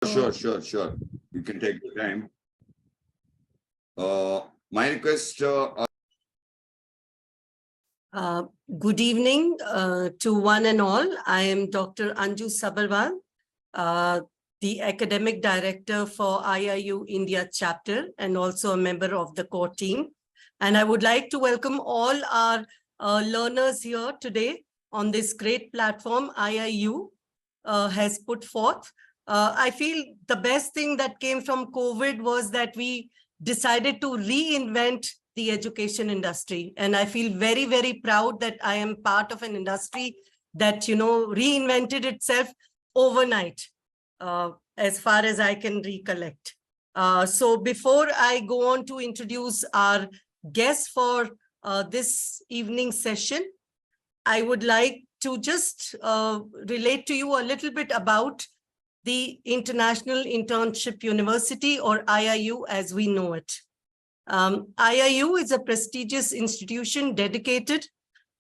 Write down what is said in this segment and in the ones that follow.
Sure. You can take the time. My request. Good evening to one and all. I am Dr. Anju Sabarwal, the Academic Director for IIU India chapter and also a member of the core team. And I would like to welcome all our learners here today on this great platform IIU has put forth. I feel the best thing that came from COVID was that we decided to reinvent the education industry. And I feel very, very proud that I am part of an industry that, reinvented itself overnight, as far as I can recollect. So before I go on to introduce our guests for this evening session, I would like to just relate to you a little bit about the International Internship University, or IIU as we know it. IIU is a prestigious institution dedicated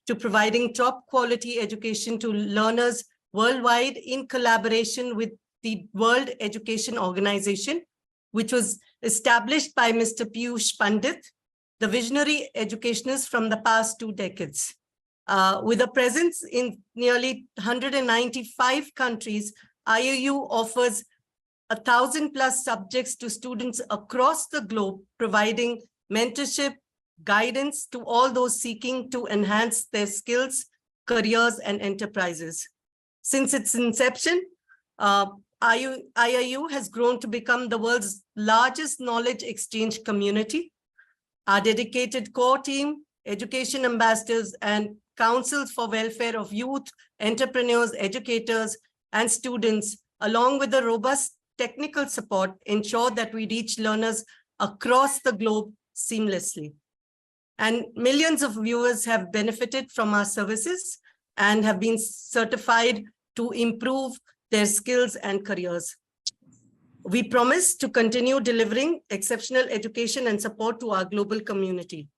to providing top quality education to learners worldwide in collaboration with the World Education Organization, which was established by Mr. Piyush Pandit, the visionary educationist from the past 2 decades. With a presence in nearly 195 countries, IIU offers 1,000+ subjects to students across the globe, providing mentorship, guidance to all those seeking to enhance their skills, careers, and enterprises. Since its inception, IIU has grown to become the world's largest knowledge exchange community. Our dedicated core team, education ambassadors, and councils for welfare of youth, entrepreneurs, educators, and students, along with the robust technical support, ensure that we reach learners across the globe seamlessly. And millions of viewers have benefited from our services and have been certified to improve their skills and careers. We promise to continue delivering exceptional education and support to our global community,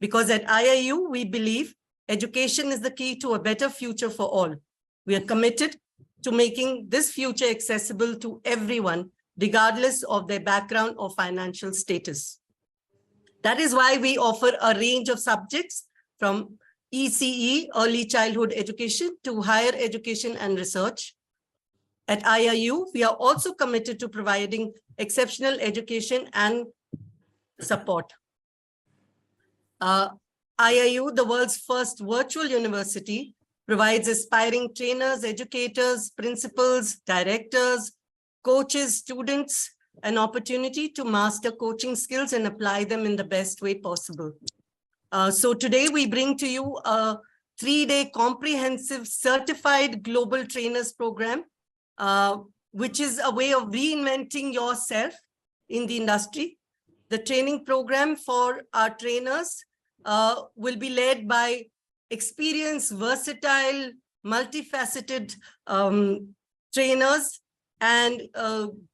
because at IIU, we believe education is the key to a better future for all. We are committed to making this future accessible to everyone, regardless of their background or financial status. That is why we offer a range of subjects from ECE, early childhood education, to higher education and research. At IIU, we are also committed to providing exceptional education and support. IIU, the world's first virtual university, provides aspiring trainers, educators, principals, directors, coaches, students an opportunity to master coaching skills and apply them in the best way possible. So today we bring to you a 3-day comprehensive certified global trainers program, which is a way of reinventing yourself in the industry. The training program for our trainers will be led by experienced, versatile, multifaceted trainers and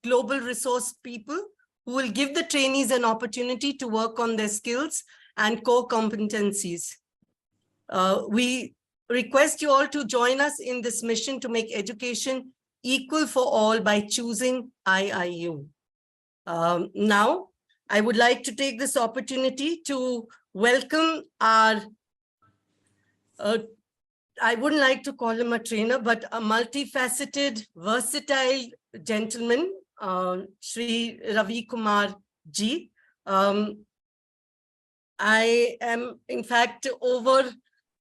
global resource people who will give the trainees an opportunity to work on their skills and core competencies. We request you all to join us in this mission to make education equal for all by choosing IIU. Now, I would like to take this opportunity to welcome our I wouldn't like to call him a trainer, but a multifaceted, versatile gentleman, Shri Ravi Kumar Ji. I am, in fact, over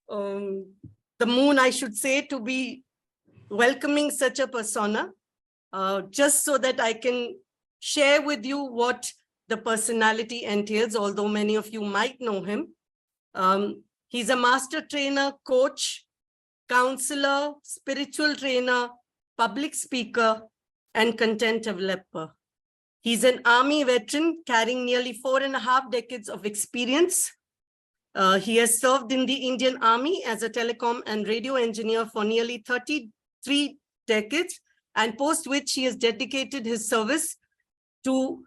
the moon, I should say, to be welcoming such a persona, just so that I can share with you what the personality entails, although many of you might know him. He's a master trainer, coach, counselor, spiritual trainer, public speaker, and content developer. He's an army veteran carrying nearly 4.5 decades of experience. He has served in the Indian Army as a telecom and radio engineer for nearly 33 decades, and post which he has dedicated his service to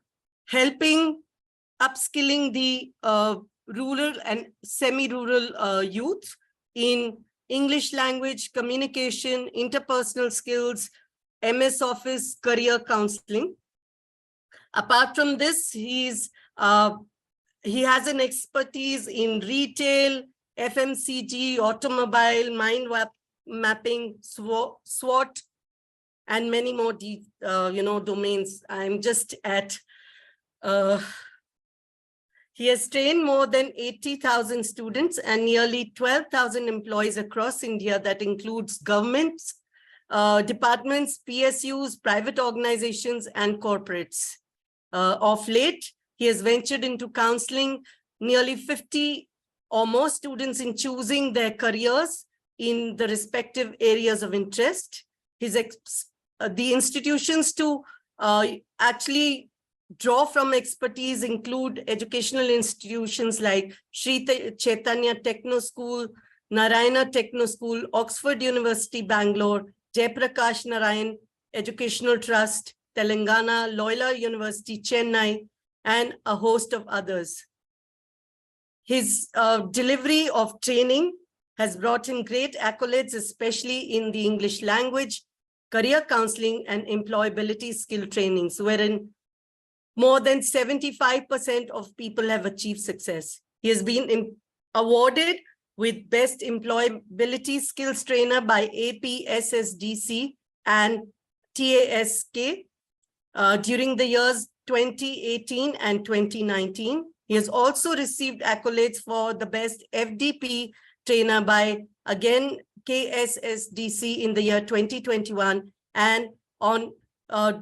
helping upskilling the rural and semi-rural youth in English language, communication, interpersonal skills, MS Office Career Counseling. Apart from this, he has an expertise in retail, FMCG, automobile, mind mapping, SWOT, and many more domains. I'm just at he has trained more than 80,000 students and nearly 12,000 employees across India. That includes governments, departments, PSUs, private organizations, and corporates. Of late, he has ventured into counseling nearly 50 or more students in choosing their careers in the respective areas of interest. The institutions to actually draw from expertise include educational institutions like Sri Chaitanya Techno School, Narayana Techno School, Oxford University, Bangalore, Jayaprakash Narayan Educational Trust, Telangana, Loyola University, Chennai, and a host of others. His delivery of training has brought him great accolades, especially in the English language, career counseling, and employability skill trainings, wherein more than 75% of people have achieved success. He has been awarded with Best Employability Skills Trainer by APSSDC and TASK during the years 2018 and 2019. He has also received accolades for the Best FDP Trainer by, again, KSSDC in the year 2021. And on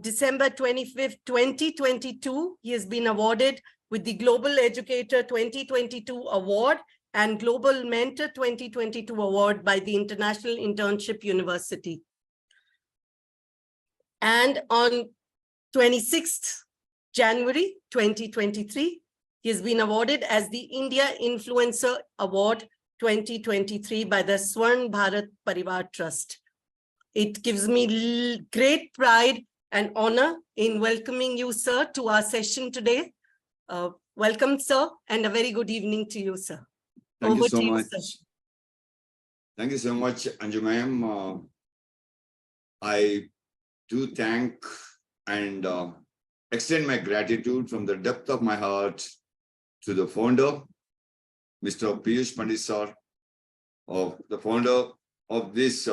December 25th, 2022, he has been awarded with the Global Educator 2022 Award and Global Mentor 2022 Award by the International Internship University. And on 26th January 2023, he has been awarded as the India Influencer Award 2023 by the Swarn Bharat Parivar Trust. It gives me great pride and honor in welcoming you, sir, to our session today. Welcome, sir, and a very good evening to you, sir. Thank you so Over to much. sir. Thank you so much, Anju ma'am. I do thank and extend my gratitude from the depth of my heart to the founder, Mr. Piyush Pandit sir, the founder of this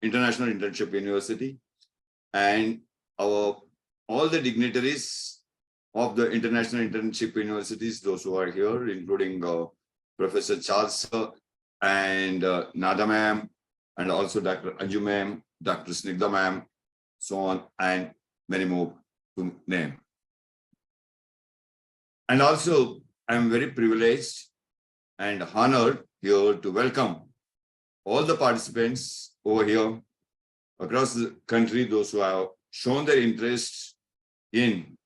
International Internship University, and all the dignitaries of the International Internship Universities, those who are here, including Professor Charles sir and Nada ma'am, and also Dr. Anju ma'am, Dr. Snigdha ma'am, so on, and many more to name. And also, I'm very privileged and honored here to welcome all the participants over here across the country, those who have shown their interest in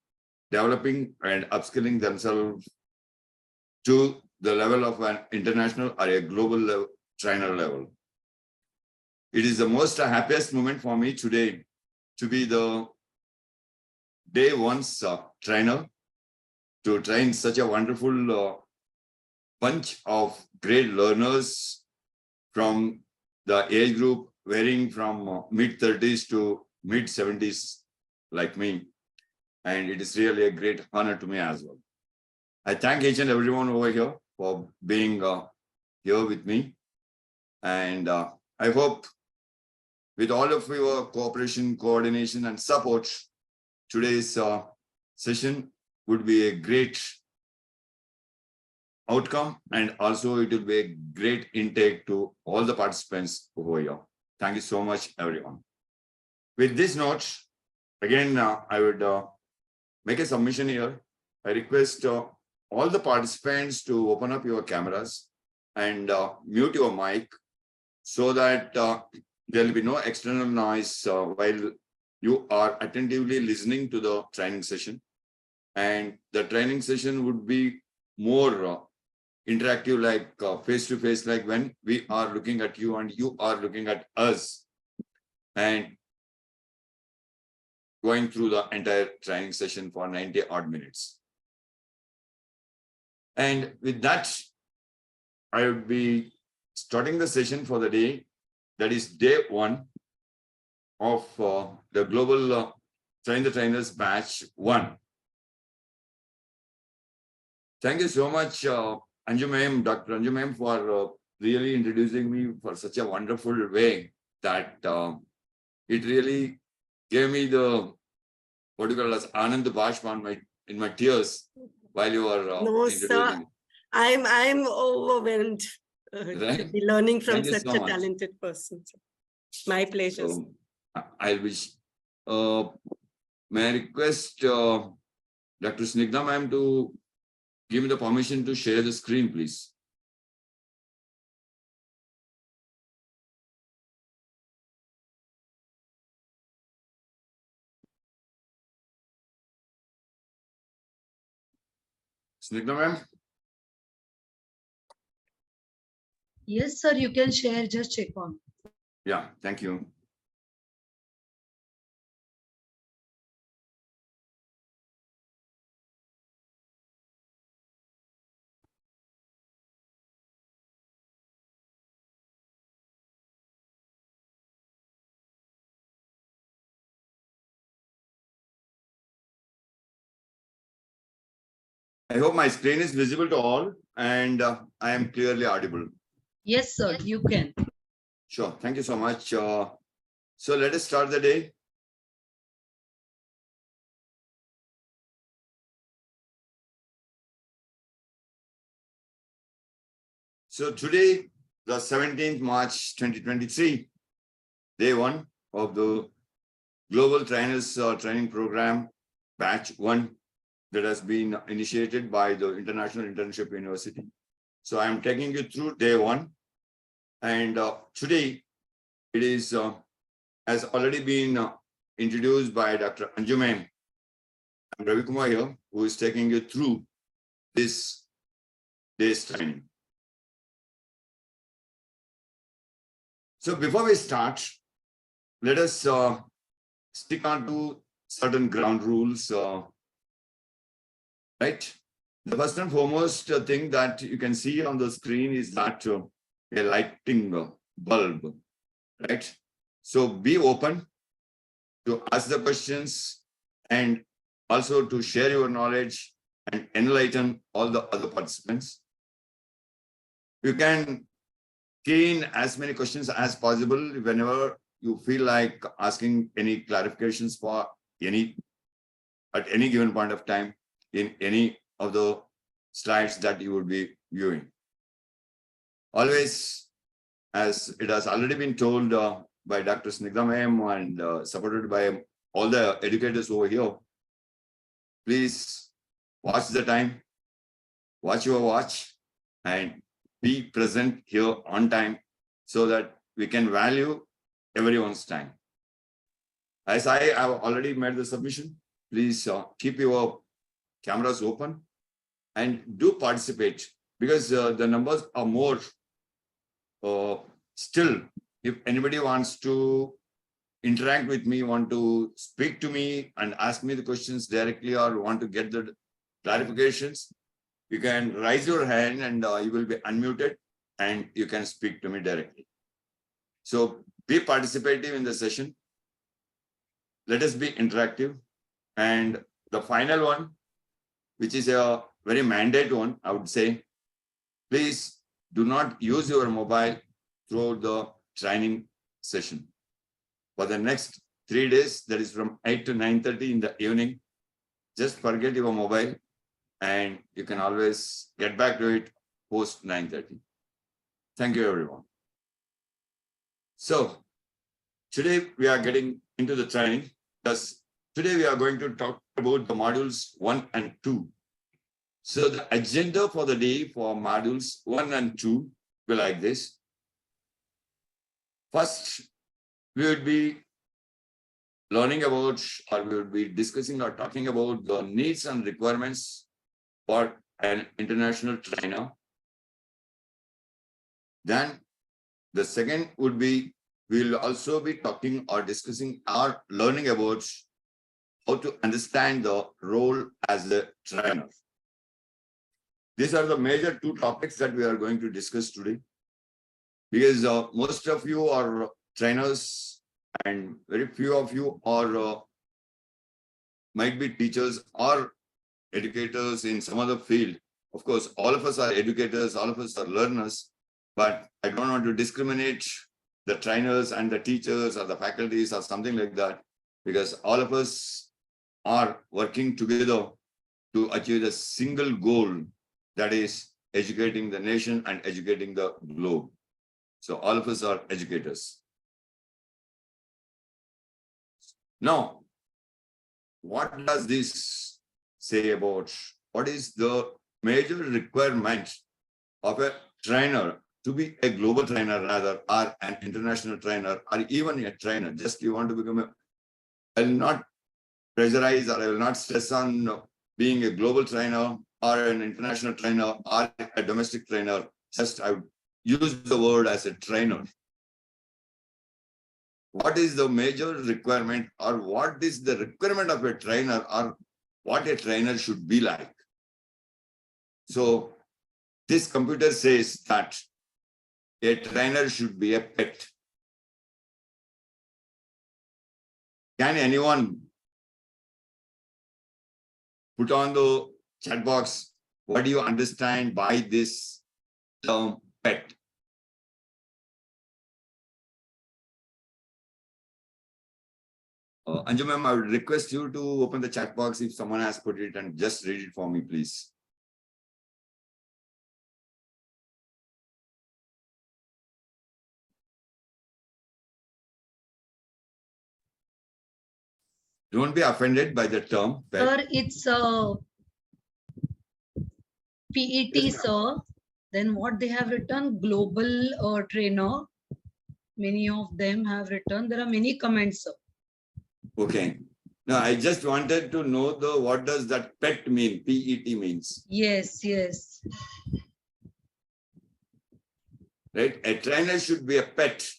developing and upskilling themselves to the level of an international or a global level, trainer level. It is the most happiest moment for me today to be the day one's trainer, to train such a wonderful bunch of great learners from the age group varying from mid-30s to mid-70s like me. And it is really a great honor to me as well. I thank each and everyone over here for being here with me. And I hope with all of your cooperation, coordination, and support, today's session would be a great outcome, and also it will be a great intake to all the participants over here. Thank you so much, everyone. With this note, again, I would make a submission here. I request all the participants to open up your cameras and mute your mic so that there will be no external noise while you are attentively listening to the training session. And the training session would be more interactive, like face-to-face, like when we are looking at you and you are looking at us, and going through the entire training session for 90 odd minutes. And with that, I would be starting the session for the day, that is day one. of the Global Train the Trainers Batch 1. Thank you so much, Anju ma'am, Dr. Anju ma'am, for really introducing me for such a wonderful way that it really gave me the, what you call as Anand Bashpan in my tears while you were No, introducing sir. me. I'm overwhelmed to Right? be learning from Thank you such so a much. talented person. My pleasure. So I wish, may I request Dr. Snigdha ma'am to give me the permission to share the screen, please. Snigdha ma'am? Yes, sir, you can share, just check on. Yeah, thank you. I hope my screen is visible to all and I am clearly audible. Yes, sir, you can. Sure, thank you so much. So let us start the day. So today, the 17th March 2023, day 1 of the Global Trainers Training Program, Batch 1, that has been initiated by the International Internship University. So I am taking you through day 1. And today, it is, has already been introduced by Dr. Anju ma'am. I'm Ravi Kumar here, who is taking you through this day's training. So before we start, let us stick on to certain ground rules, right? The first and foremost thing that you can see on the screen is that a lighting bulb, right? So be open to ask the questions and also to share your knowledge and enlighten all the other participants. You can key in as many questions as possible whenever you feel like asking any clarifications for at any given point of time in any of the slides that you would be viewing. Always, as it has already been told by Dr. Snigdha ma'am and supported by all the educators over here, please watch the time, watch your watch, and be present here on time so that we can value everyone's time. As I have already made the submission, please keep your cameras open and do participate because the numbers are more. Still, if anybody wants to interact with me, want to speak to me and ask me the questions directly or want to get the clarifications, you can raise your hand and you will be unmuted and you can speak to me directly. So be participative in the session. Let us be interactive. And the final one, which is a very mandate one, I would say, please do not use your mobile throughout the training session. For the next 3 days, that is from 8 to 9:30 in the evening, just forget your mobile and you can always get back to it post 9:30. Thank you, everyone. So today we are getting into the training because today we are going to talk about the modules 1 and 2. So the agenda for the day for modules 1 and 2 will like this. First, we would be learning about, or we would be discussing or talking about the needs and requirements for an international trainer. Then the second would be, we'll also be talking or discussing or learning about how to understand the role as a trainer. These are the major 2 topics that we are going to discuss today. Because most of you are trainers and very few of you are might be teachers or educators in some other field. Of course, all of us are educators, all of us are learners, but I don't want to discriminate the trainers and the teachers or the faculties or something like that, because all of us are working together to achieve a single goal, that is educating the nation and educating the globe. So all of us are educators. Now, what does this say about what is the major requirement of a trainer to be a global trainer rather, or an international trainer, or even a trainer? Just you want to become a, I will not pressurize or I will not stress on being a global trainer or an international trainer or a domestic trainer. Just I would use the word as a trainer. What is the major requirement, or what is the requirement of a trainer, or what a trainer should be like? So this computer says that a trainer should be a pet. Can anyone put on the chat box, what do you understand by this term pet? Anju ma'am, I would request you to open the chat box if someone has put it and just read it for me, please. Don't be offended by the term pet. Sir, it's PET, Yes, sir. Then what they have written, global trainer. Many of them have written. There are many comments, sir. Okay. Now I just wanted to know what does that pet mean? PET means. Yes, yes. Right? A trainer should be a pet.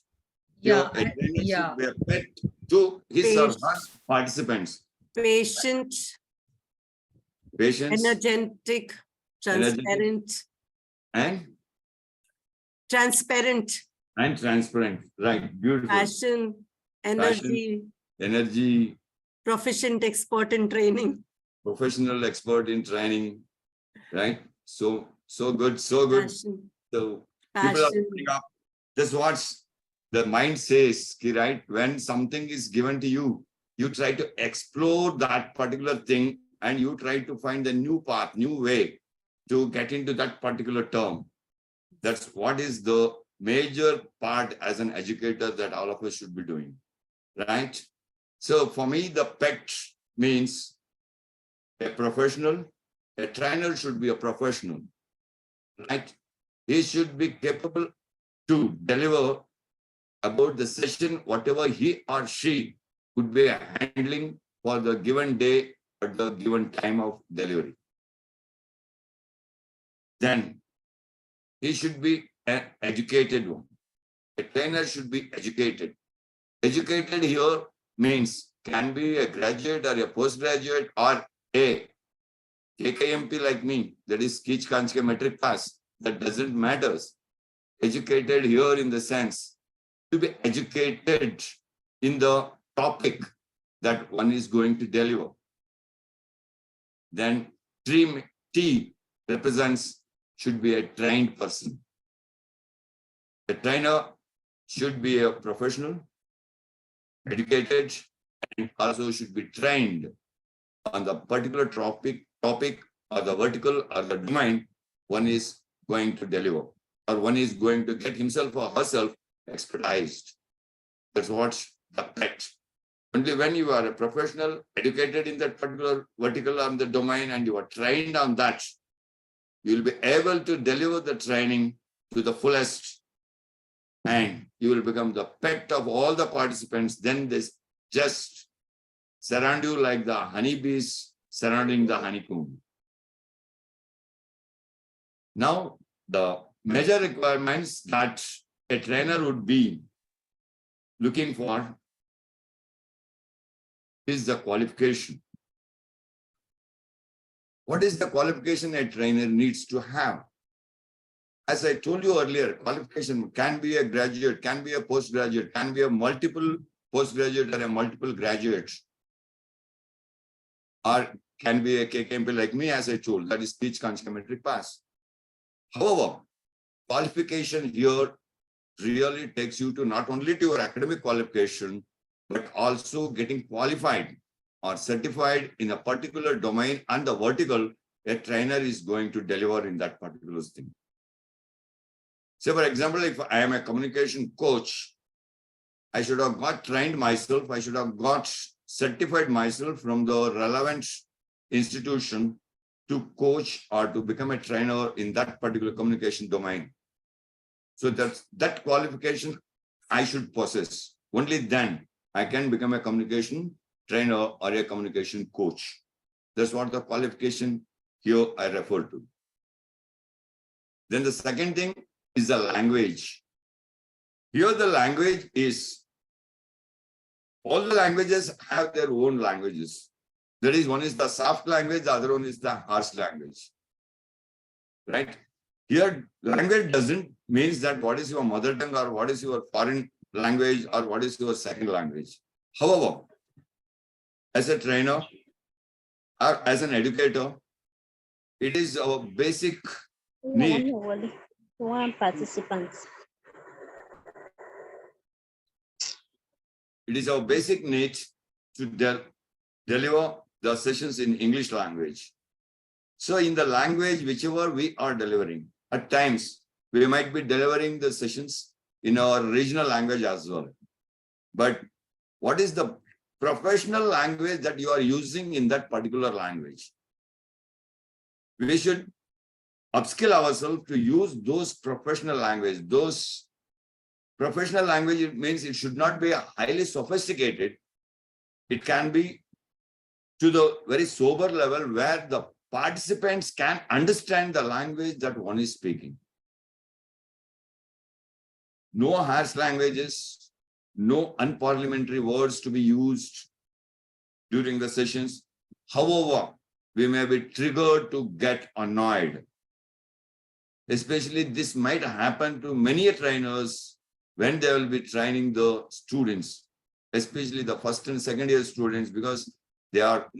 Yeah, A trainer yeah. should be a pet to his or her participants. Patient, Patience energetic, transparent, and transparent, transparent. Right. Beautiful. passion, energy, Energy, proficient, expert in training. professional, expert in training. Right. So good, so good. Passion, So people are passion. picking up. That's what the mind says, right? When something is given to you, you try to explore that particular thing and you try to find a new path, new way to get into that particular term. That's what is the major part as an educator that all of us should be doing, right? So for me, the PET means a professional. A trainer should be a professional, right? He should be capable to deliver about the session, whatever he or she could be handling for the given day at the given time of delivery. Then he should be an educated one. A trainer should be educated. Educated here means can be a graduate or a postgraduate or a KKMP like me, that is Kich Kanchke metric pass. That doesn't matter. Educated here in the sense to be educated in the topic that one is going to deliver. Then T represents should be a trained person. A trainer should be a professional, educated, and also should be trained on the particular topic or the vertical or the domain one is going to deliver, or one is going to get himself or herself expertised. That's what's the PET. Only when you are a professional, educated in that particular vertical or the domain, and you are trained on that, you will be able to deliver the training to the fullest, and you will become the pet of all the participants. Then they just surround you like the honeybees surrounding the honeycomb. Now, the major requirements that a trainer would be looking for is the qualification. What is the qualification a trainer needs to have? As I told you earlier, qualification can be a graduate, can be a postgraduate, can be a multiple postgraduate or a multiple graduate, or can be a KKMP like me, as I told, that is speech consecutive pass. However, qualification here really takes you to not only to your academic qualification, but also getting qualified or certified in a particular domain and the vertical a trainer is going to deliver in that particular thing. Say, for example, if I am a communication coach, I should have got trained myself. I should have got certified myself from the relevant institution to coach or to become a trainer in that particular communication domain. So that qualification I should possess. Only then I can become a communication trainer or a communication coach. That's what the qualification here I refer to. Then the second thing is the language. Here the language is, all the languages have their own languages. That is, one is the soft language, the other one is the harsh language. Right? Here, language doesn't mean that what is your mother tongue or what is your foreign language or what is your second language. However, as a trainer or as an educator, it is our basic need. One participant. It is our basic need to deliver the sessions in English language. So in the language, whichever we are delivering, at times we might be delivering the sessions in our regional language as well. But what is the professional language that you are using in that particular language? We should upskill ourselves to use those professional language. Those professional language means it should not be highly sophisticated. It can be to the very sober level where the participants can understand the language that one is speaking. No harsh languages, no unparliamentary words to be used during the sessions. However, we may be triggered to get annoyed. Especially this might happen to many trainers when they will be training the students, especially the first and second year students, because they are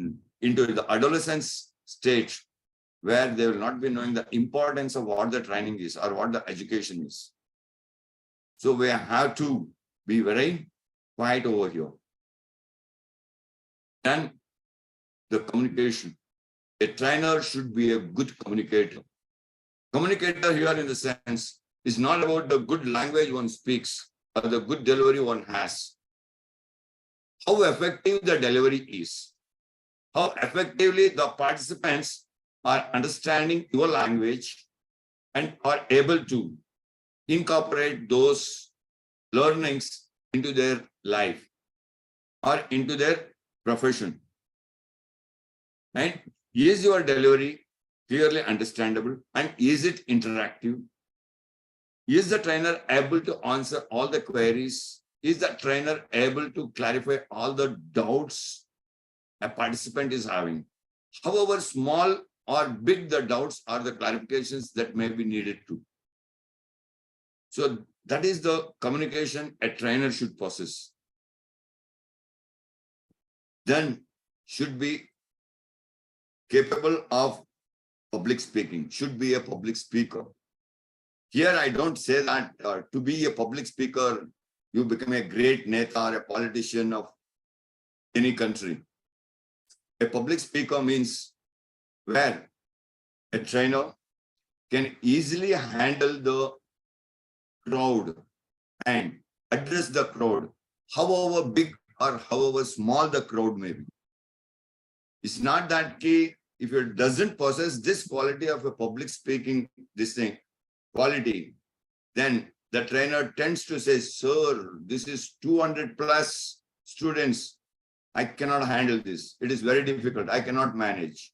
into the adolescence stage where they will not be knowing the importance of what the training is or what the education is. So we have to be very quiet over here. Then the communication. A trainer should be a good communicator. Communicator here in the sense is not about the good language one speaks or the good delivery one has. How effective the delivery is. How effectively the participants are understanding your language and are able to incorporate those learnings into their life or into their profession. And is your delivery clearly understandable and is it interactive? Is the trainer able to answer all the queries? Is the trainer able to clarify all the doubts a participant is having? However small or big the doubts or the clarifications that may be needed to. So that is the communication a trainer should possess. Then should be capable of public speaking, should be a public speaker. Here I don't say that to be a public speaker, you become a great neta or a politician of any country. A public speaker means where a trainer can easily handle the crowd and address the crowd, however big or however small the crowd may be. It's not that key if it doesn't possess this quality of a public speaking, quality, then the trainer tends to say, sir, this is 200 plus students. I cannot handle this. It is very difficult. I cannot manage.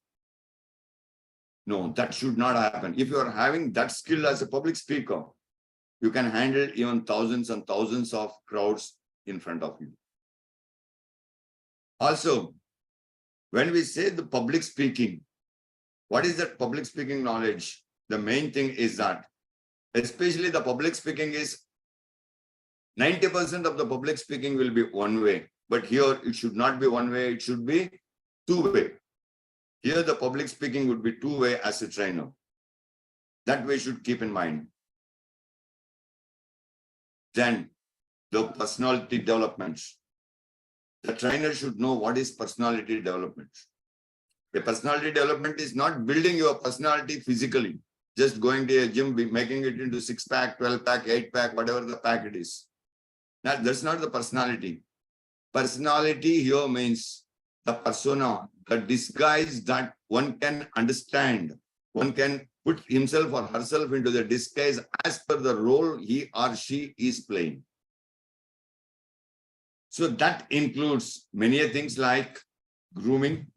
No, that should not happen. If you are having that skill as a public speaker, you can handle even thousands and thousands of crowds in front of you. Also, when we say the public speaking, what is that public speaking knowledge? The main thing is that, especially the public speaking is 90% of the public speaking will be one way, but here it should not be one way, it should be two-way. Here the public speaking would be two-way as a trainer. That we should keep in mind. Then the personality development. The trainer should know what is personality development. The personality development is not building your personality physically, just going to a gym, making it into 6-pack, 12-pack, 8-pack, whatever the pack it is. That's not the personality. Personality here means the persona, the disguise that one can understand. One can put himself or herself into the disguise as per the role he or she is playing. So that includes many things like grooming,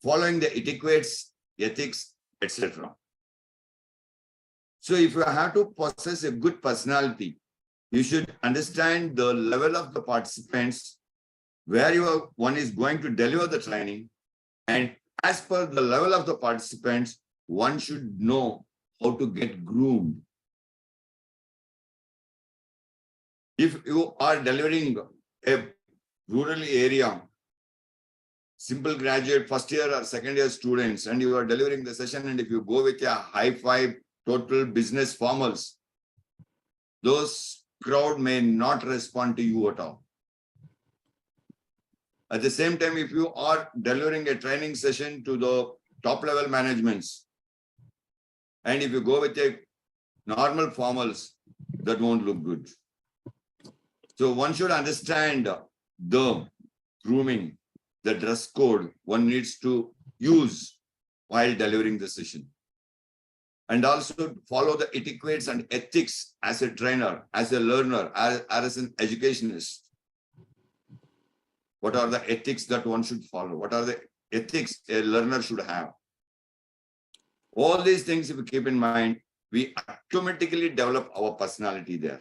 following the etiquettes, ethics, etc. So if you have to possess a good personality, you should understand the level of the participants, where one is going to deliver the training, and as per the level of the participants, one should know how to get groomed. If you are delivering a rural area, simple graduate, first year or second year students, and you are delivering the session, and if you go with a high-five total business formals, those crowd may not respond to you at all. At the same time, if you are delivering a training session to the top level managements, and if you go with a normal formals, that won't look good. So one should understand the grooming, the dress code one needs to use while delivering the session. And also follow the etiquettes and ethics as a trainer, as a learner, as an educationist. What are the ethics that one should follow? What are the ethics a learner should have? All these things, if we keep in mind, we automatically develop our personality there,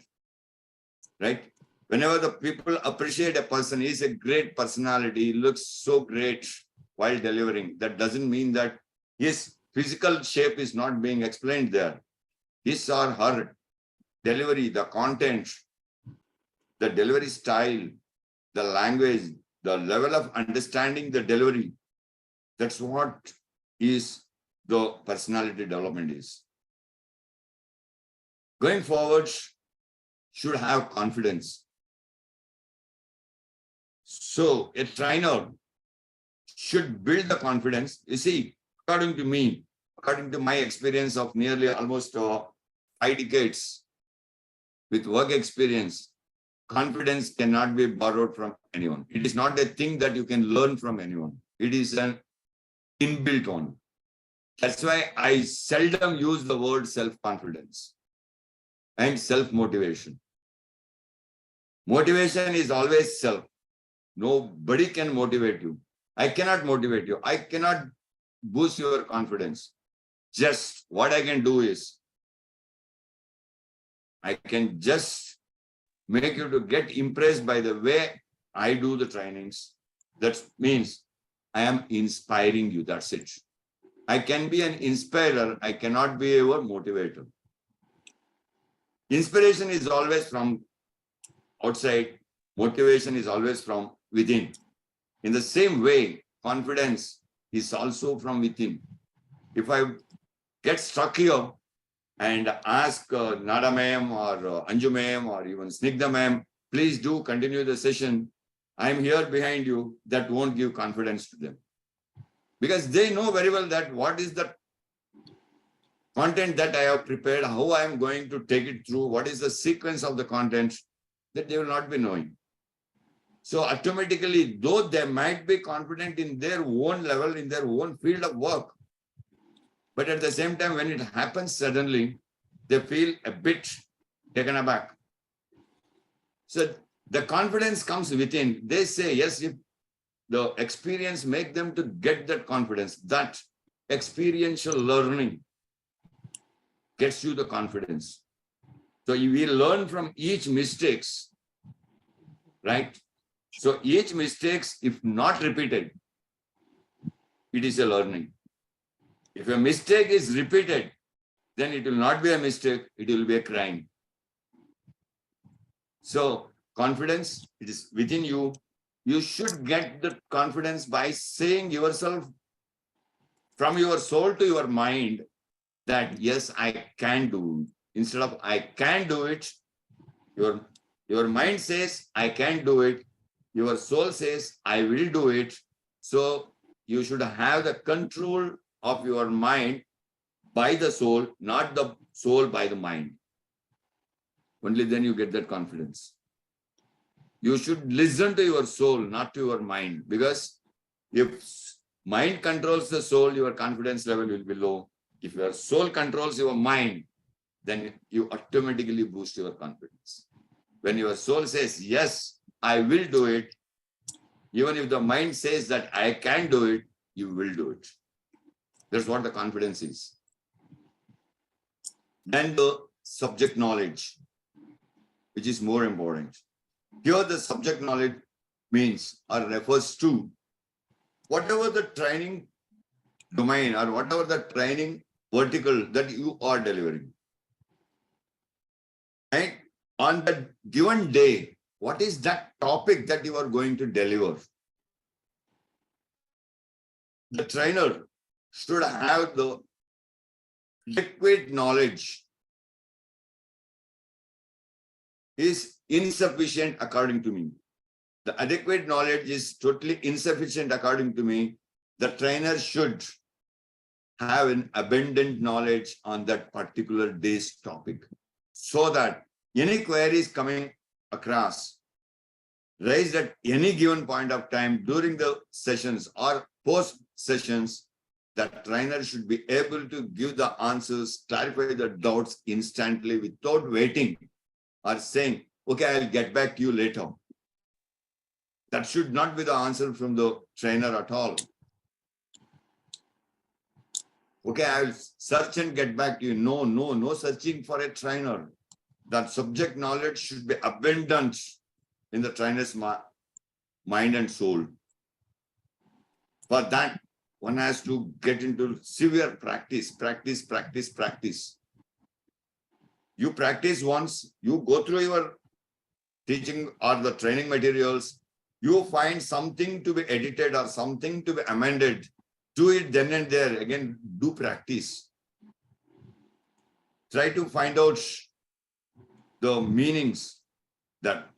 right? Whenever the people appreciate a person, he's a great personality, he looks so great while delivering. That doesn't mean that his physical shape is not being explained there. His or her delivery, the content, the delivery style, the language, the level of understanding the delivery, that's what is the personality development is. Going forward, should have confidence. So a trainer should build the confidence. You see, according to me, according to my experience of nearly almost 5 decades with work experience, confidence cannot be borrowed from anyone. It is not a thing that you can learn from anyone. It is an inbuilt one. That's why I seldom use the word self-confidence and self-motivation. Motivation is always self. Nobody can motivate you. I cannot motivate you. I cannot boost your confidence. Just what I can do is, I can just make you to get impressed by the way I do the trainings. That means I am inspiring you. That's it. I can be an inspirer. I cannot be a motivator. Inspiration is always from outside. Motivation is always from within. In the same way, confidence is also from within. If I get stuck here and ask Nada ma'am or Anju ma'am or even Snigdha ma'am, please do continue the session, I'm here behind you, that won't give confidence to them. Because they know very well that what is the content that I have prepared, how I am going to take it through, what is the sequence of the content, that they will not be knowing. So automatically, though they might be confident in their own level, in their own field of work, but at the same time, when it happens suddenly, they feel a bit taken aback. So the confidence comes within. They say, yes, if the experience make them to get that confidence, that experiential learning gets you the confidence. So we learn from each mistakes, right? So each mistakes, if not repeated, it is a learning. If a mistake is repeated, then it will not be a mistake, it will be a crime. So confidence, it is within you. You should get the confidence by saying yourself from your soul to your mind that, yes, I can do it. Instead of I can do it, your mind says, I can do it. Your soul says, I will do it. So you should have the control of your mind by the soul, not the soul by the mind. Only then you get that confidence. You should listen to your soul, not to your mind, because if mind controls the soul, your confidence level will be low. If your soul controls your mind, then you automatically boost your confidence. When your soul says, yes, I will do it, even if the mind says that I can do it, you will do it. That's what the confidence is. And the subject knowledge, which is more important. Here the subject knowledge means or refers to whatever the training domain or whatever the training vertical that you are delivering. And on the given day, what is that topic that you are going to deliver? The trainer should have the adequate knowledge is insufficient according to me. The adequate knowledge is totally insufficient according to me. The trainer should have an abundant knowledge on that particular day's topic so that any queries coming across raised at any given point of time during the sessions or post sessions, the trainer should be able to give the answers, clarify the doubts instantly without waiting or saying, okay, I'll get back to you later. That should not be the answer from the trainer at all. Okay, I'll search and get back to you. No searching for a trainer. That subject knowledge should be abundant in the trainer's mind and soul. For that, one has to get into severe practice. You practice once, you go through your teaching or the training materials, you find something to be edited or something to be amended, do it then and there. Again, do practice. Try to find out the meanings, that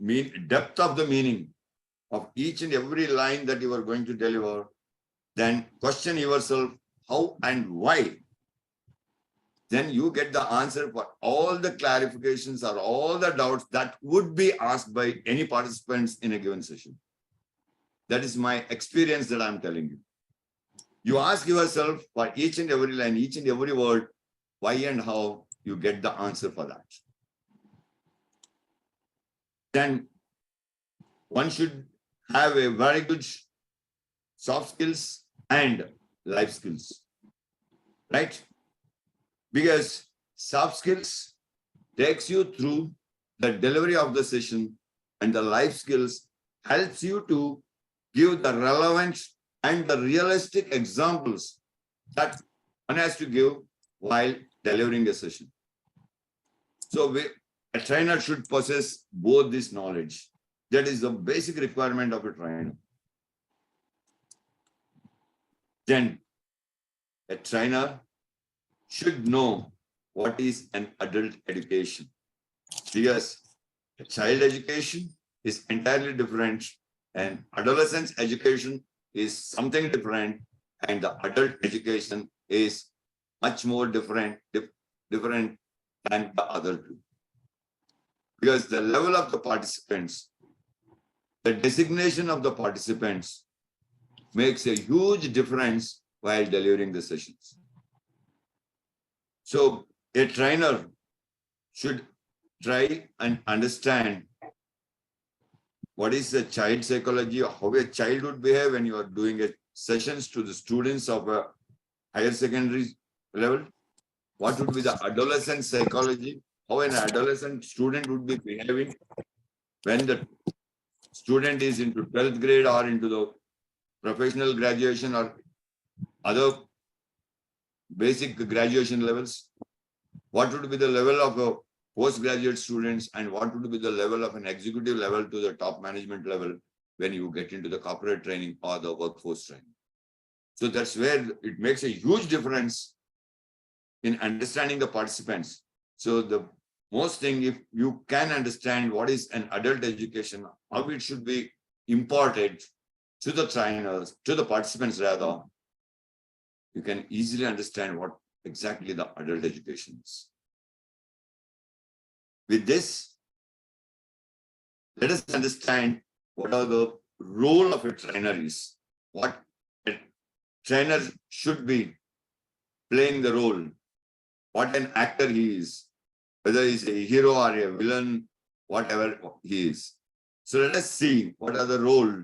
depth of the meaning of each and every line that you are going to deliver. Then question yourself how and why. Then you get the answer for all the clarifications or all the doubts that would be asked by any participants in a given session. That is my experience that I'm telling you. You ask yourself for each and every line, each and every word, why and how, you get the answer for that. Then one should have a very good soft skills and life skills, right? Because soft skills takes you through the delivery of the session, and the life skills helps you to give the relevant and the realistic examples that one has to give while delivering a session. So a trainer should possess both this knowledge. That is the basic requirement of a trainer. Then a trainer should know what is an adult education, because a child education is entirely different and adolescent education is something different, and the adult education is much more different than the other two. Because the level of the participants, the designation of the participants makes a huge difference while delivering the sessions. So a trainer should try and understand what is the child psychology, how a child would behave when you are doing a sessions to the students of a higher secondary level. What would be the adolescent psychology, how an adolescent student would be behaving when the student is into 12th grade or into the professional graduation or other basic graduation levels. What would be the level of a postgraduate students and what would be the level of an executive level to the top management level when you get into the corporate training or the workforce training. So that's where it makes a huge difference in understanding the participants. So the most thing, if you can understand what is an adult education, how it should be imparted to the trainers, to the participants rather, you can easily understand what exactly the adult education is. With this, let us understand what are the role of a trainer is, what a trainer should be playing the role, what an actor he is, whether he's a hero or a villain, whatever he is. So let us see what are the role.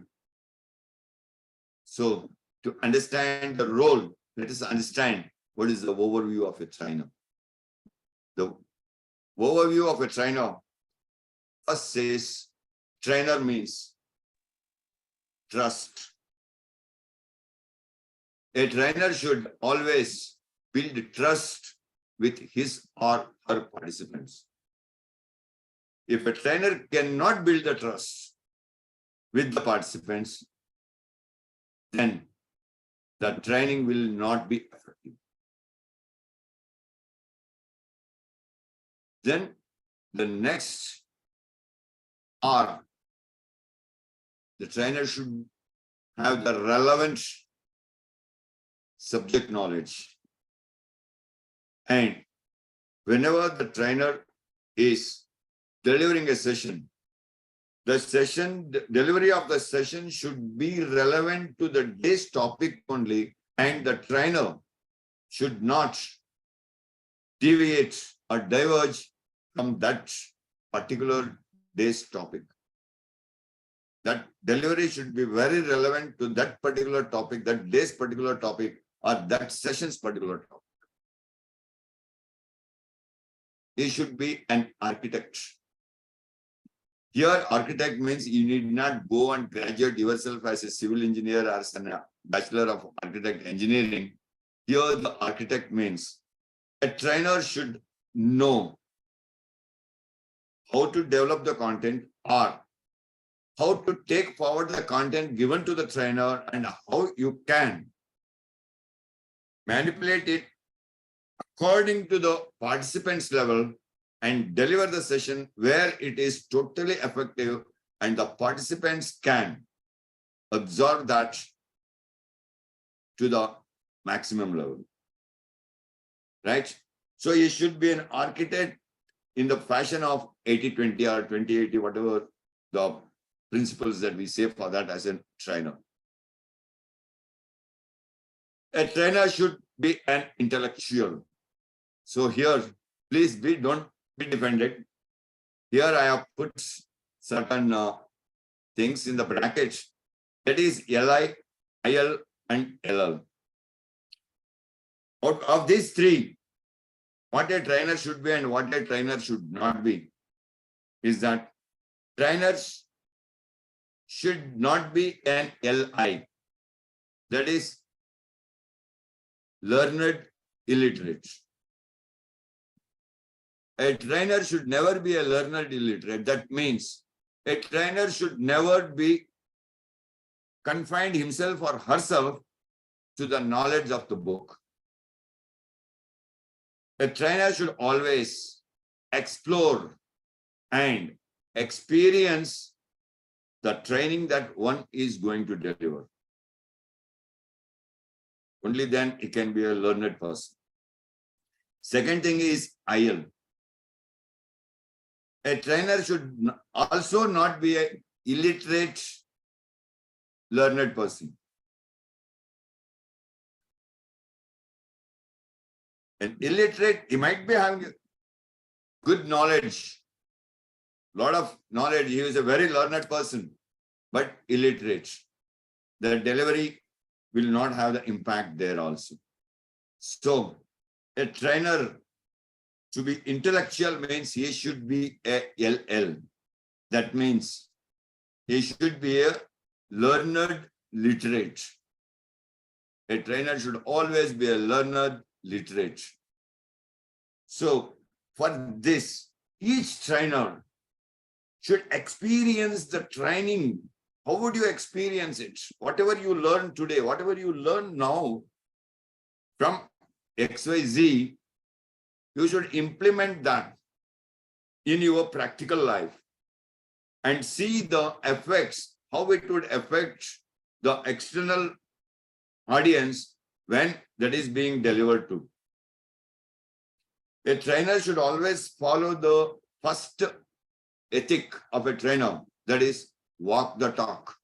So to understand the role, let us understand what is the overview of a trainer. The overview of a trainer first says trainer means trust. A trainer should always build trust with his or her participants. If a trainer cannot build the trust with the participants, then the training will not be effective. Then the next R, the trainer should have the relevant subject knowledge. And whenever the trainer is delivering a session, the delivery of the session should be relevant to the day's topic only, and the trainer should not deviate or diverge from that particular day's topic. That delivery should be very relevant to that particular topic, that day's particular topic, or that session's particular topic. He should be an architect. Here, architect means you need not go and graduate yourself as a civil engineer or as a bachelor of architect engineering. Here, the architect means a trainer should know how to develop the content or how to take forward the content given to the trainer and how you can manipulate it according to the participants' level and deliver the session where it is totally effective and the participants can absorb that to the maximum level. Right? So you should be an architect in the fashion of 80-20 or 20-80, whatever the principles that we say for that as a trainer. A trainer should be an intellectual. So here, please don't be defended. Here I have put certain things in the bracket. That is LI, IL, and LL. Out of these three, what a trainer should be and what a trainer should not be is that trainers should not be an LI. That is learned illiterate. A trainer should never be a learned illiterate. That means a trainer should never be confined himself or herself to the knowledge of the book. A trainer should always explore and experience the training that one is going to deliver. Only then it can be a learned person. Second thing is IL. A trainer should also not be an illiterate learned person. An illiterate, he might be having good knowledge, lot of knowledge. He is a very learned person, but illiterate. The delivery will not have the impact there also. So, a trainer to be intellectual means he should be a LL. That means he should be a learned literate. A trainer should always be a learned literate. So for this, each trainer should experience the training. How would you experience it? Whatever you learn today, whatever you learn now from XYZ, you should implement that in your practical life and see the effects, how it would affect the external audience when that is being delivered to. A trainer should always follow the first ethic of a trainer, that is, walk the talk.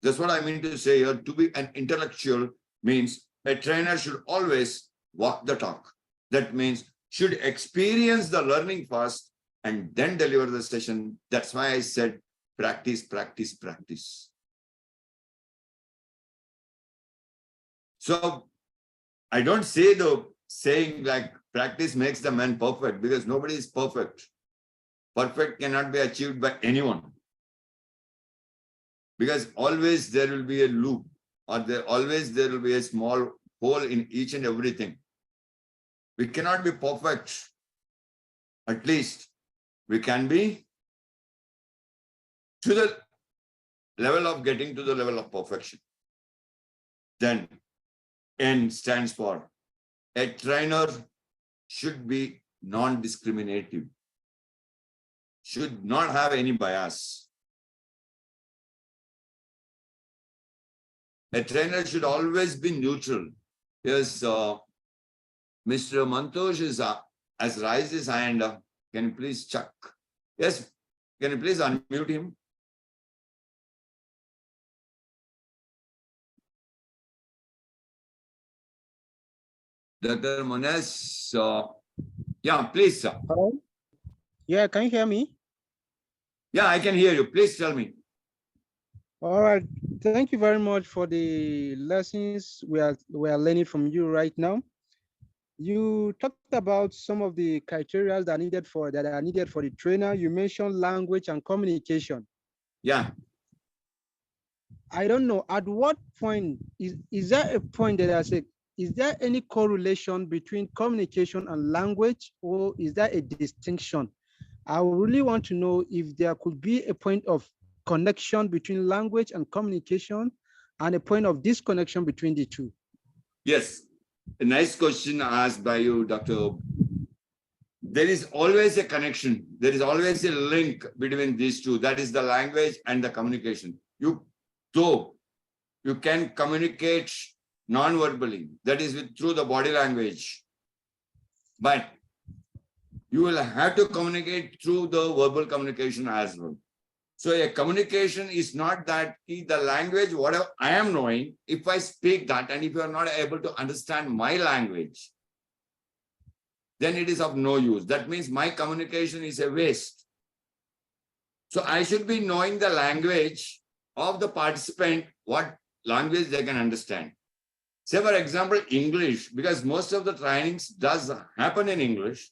That's what I mean to say here. To be an intellectual means a trainer should always walk the talk. That means should experience the learning first and then deliver the session. That's why I said practice, practice, practice. So I don't say the saying like practice makes the man perfect, because nobody is perfect. Perfect cannot be achieved by anyone. Because always there will be a loop, or always there will be a small hole in each and everything. We cannot be perfect. At least we can be to the level of getting to the level of perfection. Then N stands for a trainer should be non-discriminative, should not have any bias. A trainer should always be neutral. Yes, Mr. Mantosh has raised his hand. Can you please check? Yes, can you please unmute him? Dr. Mones, yeah, please, sir. Hello? Yeah, can you hear me? Yeah, I can hear you. Please tell me. All right. Thank you very much for the lessons we are learning from you right now. You talked about some of the criteria that are needed for the trainer. You mentioned language and communication. Yeah. I don't know at what point is there a point that I say, is there any correlation between communication and language, or is there a distinction? I really want to know if there could be a point of connection between language and communication and a point of disconnection between the two. Yes, a nice question asked by you, Dr. There is always a connection. There is always a link between these two. That is the language and the communication. You can communicate non-verbally, that is through the body language, but you will have to communicate through the verbal communication as well. So a communication is not that the language, whatever I am knowing, if I speak that and if you are not able to understand my language, then it is of no use. That means my communication is a waste. So I should be knowing the language of the participant, what language they can understand. Say for example, English, because most of the trainings does happen in English.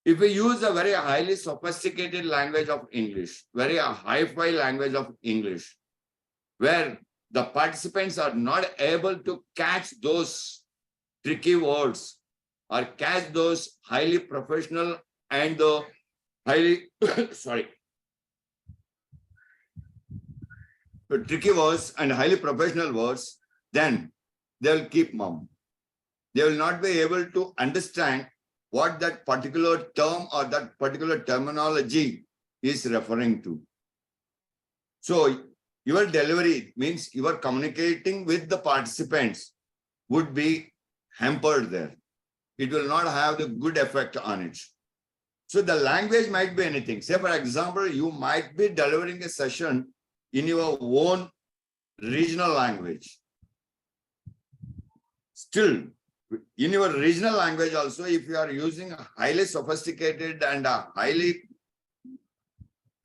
If we use a very highly sophisticated language of English, very hi-fi language of English, where the participants are not able to catch those tricky words or catch those highly professional and the highly, the tricky words and highly professional words, then they'll keep mum. They will not be able to understand what that particular term or that particular terminology is referring to. So your delivery means you are communicating with the participants would be hampered there. It will not have the good effect on it. So the language might be anything. Say for example, you might be delivering a session in your own regional language. Still, in your regional language also, if you are using a highly sophisticated and a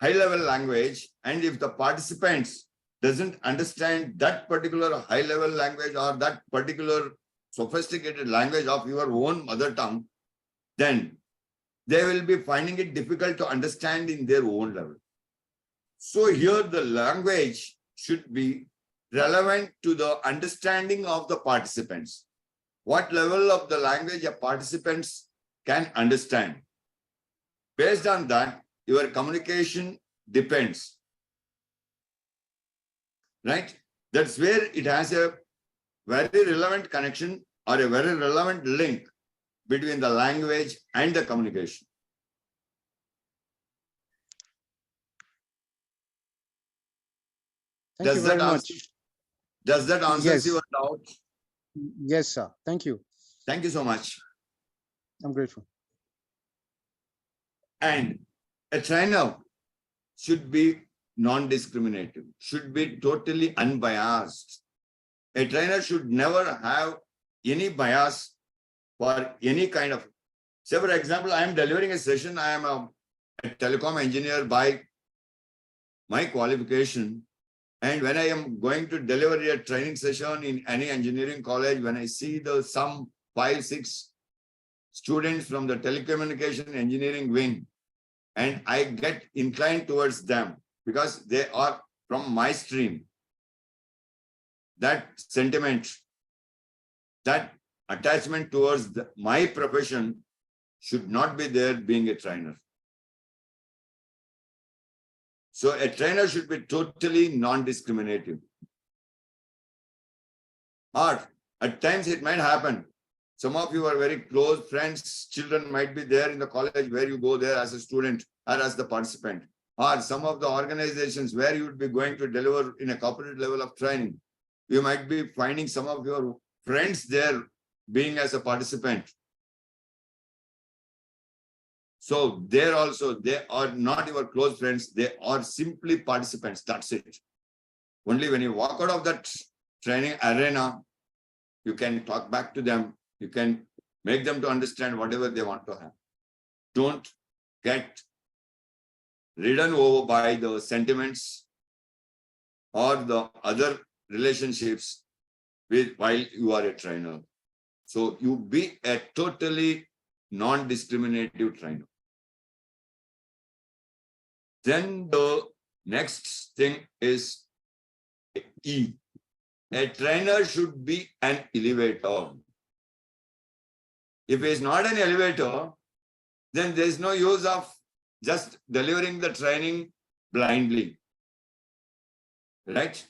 high-level language, and if the participants doesn't understand that particular high-level language or that particular sophisticated language of your own mother tongue, then they will be finding it difficult to understand in their own level. So here the language should be relevant to the understanding of the participants. what level of the language your participants can understand. Based on that, your communication depends. Right? That's where it has a very relevant connection or a very relevant link between the language and the communication. Thank you very much. Does that answer Yes. your doubt? Yes, sir. Thank you. Thank you so much. I'm grateful. And a trainer should be non-discriminative, should be totally unbiased. A trainer should never have any bias for any kind of. Say, for example, I am delivering a session. I am a telecom engineer by my qualification. And when I am going to deliver a training session in any engineering college, when I see some 5-6 students from the telecommunication engineering wing, and I get inclined towards them because they are from my stream, that sentiment, that attachment towards my profession should not be there being a trainer. So a trainer should be totally non-discriminative. Or at times it might happen. Some of you are very close friends, children might be there in the college where you go there as a student or as the participant. Or some of the organizations where you would be going to deliver in a corporate level of training. You might be finding some of your friends there being as a participant. So there also, they are not your close friends, they are simply participants, that's it. Only when you walk out of that training arena, you can talk back to them, you can make them to understand whatever they want to have. Don't get ridden over by the sentiments or the other relationships while you are a trainer. So you be a totally non-discriminative trainer. Then the next thing is E. A trainer should be an elevator. If he is not an elevator, then there is no use of just delivering the training blindly. Right?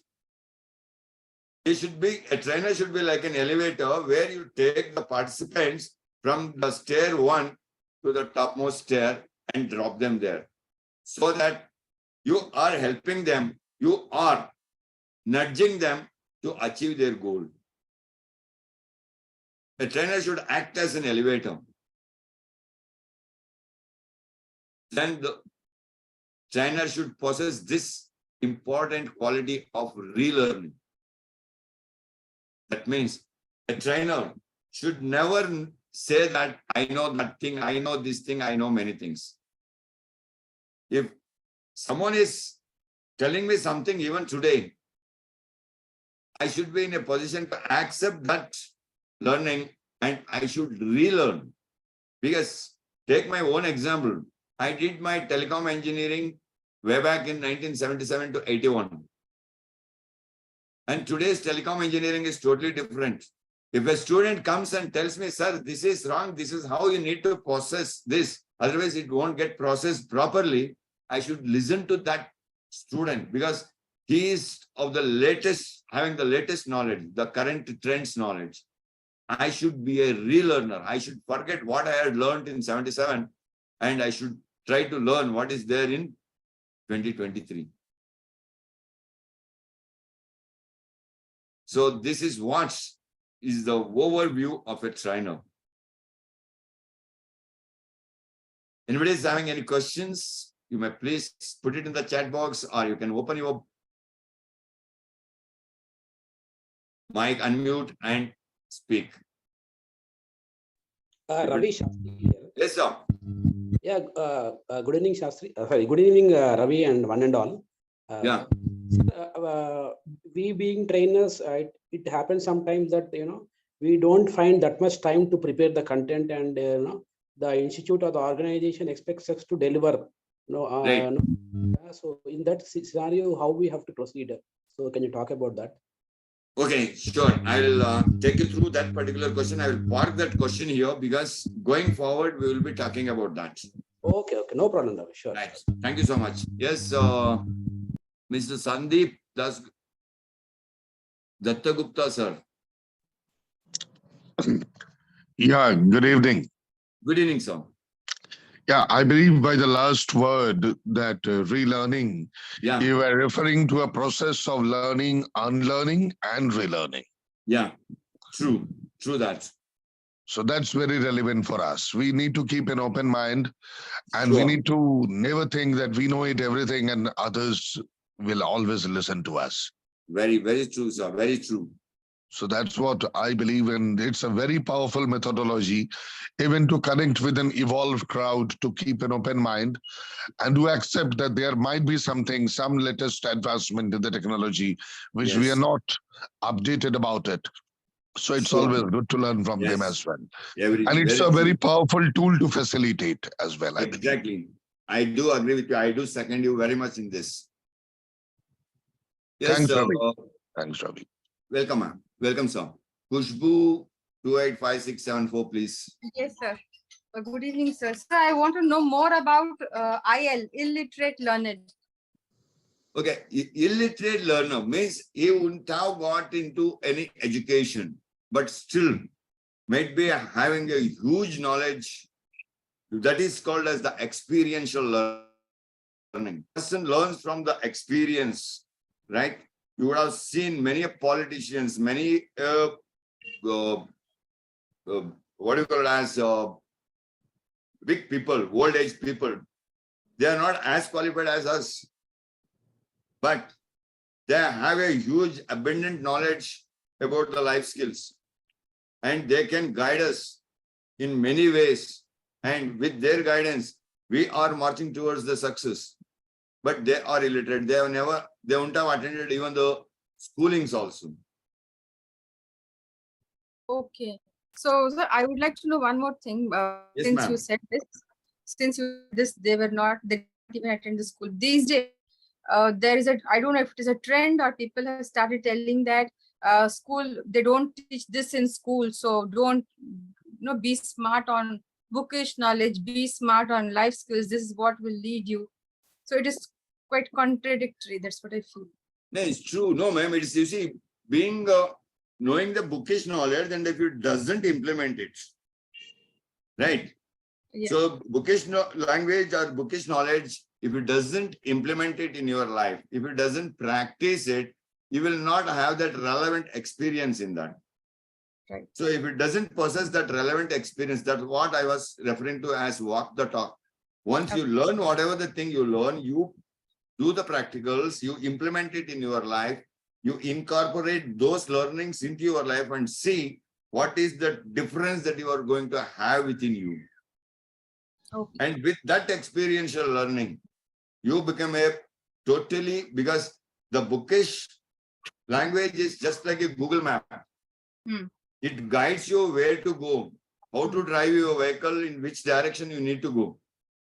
A trainer should be like an elevator where you take the participants from the stair 1 to the topmost stair and drop them there. So that you are helping them, you are nudging them to achieve their goal. A trainer should act as an elevator. Then the trainer should possess this important quality of relearning. That means a trainer should never say that I know that thing, I know this thing, I know many things. If someone is telling me something even today, I should be in a position to accept that learning and I should relearn. Because take my own example. I did my telecom engineering way back in 1977 to 81. And today's telecom engineering is totally different. If a student comes and tells me, sir, this is wrong, this is how you need to process this, otherwise it won't get processed properly, I should listen to that student because he is of the latest, having the latest knowledge, the current trends knowledge. I should be a relearner. I should forget what I had learned in 77 and I should try to learn what is there in 2023. So this is what is the overview of a trainer. Anybody is having any questions? You may please put it in the chat box or you can open your mic, unmute and speak. Ravi Shastri here. Yes, sir. Yeah, good evening, Shastri. Good evening, Ravi and one and all. Yeah. We being trainers, it happens sometimes that, we don't find that much time to prepare the content and, the institute or the organization expects us to deliver. Right. So in that scenario, how we have to proceed? So can you talk about that? Okay, sure. I'll take you through that particular question. I will park that question here because going forward, we will be talking about that. Okay, no problem, Ravi. Sure. Right. Thank you so much. Yes, Mr. Sandeep Dattagupta, sir. Yeah, good evening. Good evening, sir. Yeah, I believe by the last word that relearning, Yeah, you were referring to a process of learning, unlearning, and relearning. yeah, true that. So that's very relevant for us. We need to keep an open mind and we Sure. need to never think that we know it everything and others will always listen to us. Very, very true, sir. Very true. So that's what I believe, and it's a very powerful methodology, even to connect with an evolved crowd, to keep an open mind, and to accept that there might be something, some latest advancement in the technology, which we Yes. are not updated about it. So it's Sure. always good to learn from them Yes. as well. Very, And it's very a very true. powerful tool to facilitate as well, I believe. Exactly. I do agree with you. I do second you very much in this. Yes, Thanks, sir. Ravi. Thanks, Ravi. Welcome, ma'am. Welcome, sir. Khushbu 285674, please. Yes, sir. Good evening, sir. Sir, I want to know more about IL, illiterate learner. Okay, illiterate learner means he wouldn't have got into any education, but still might be having a huge knowledge. That is called as the experiential learning. Person learns from the experience, right? You would have seen many politicians, many what do you call it as big people, old age people. They are not as qualified as us, but they have a huge abundant knowledge about the life skills, and they can guide us in many ways. And with their guidance, we are marching towards the success. But they are illiterate. They won't have attended even the schoolings also. Okay. So, sir, I would like to know one more thing. Yes, Since ma'am. you said this, they didn't even attend the school. These days, there is I don't know if it is a trend or people have started telling that school, they don't teach this in school. So don't, be smart on bookish knowledge, be smart on life skills. This is what will lead you. So it is quite contradictory. That's what I feel. No, it's true. No, ma'am. It's, you see, being knowing the bookish knowledge, and if it doesn't implement it, right? Yeah. So bookish language or bookish knowledge, if it doesn't implement it in your life, if it doesn't practice it, you will not have that relevant experience in that. Right. So if it doesn't possess that relevant experience, that's what I was referring to as walk the talk. Once you learn whatever the thing you learn, you do the practicals, you implement it in your life, you incorporate those learnings into your life and see what is the difference that you are going to have within you. Okay. And with that experiential learning, you become a totally, because the bookish language is just like a Google map. It guides you where to go, how to drive your vehicle, in which direction you need to go.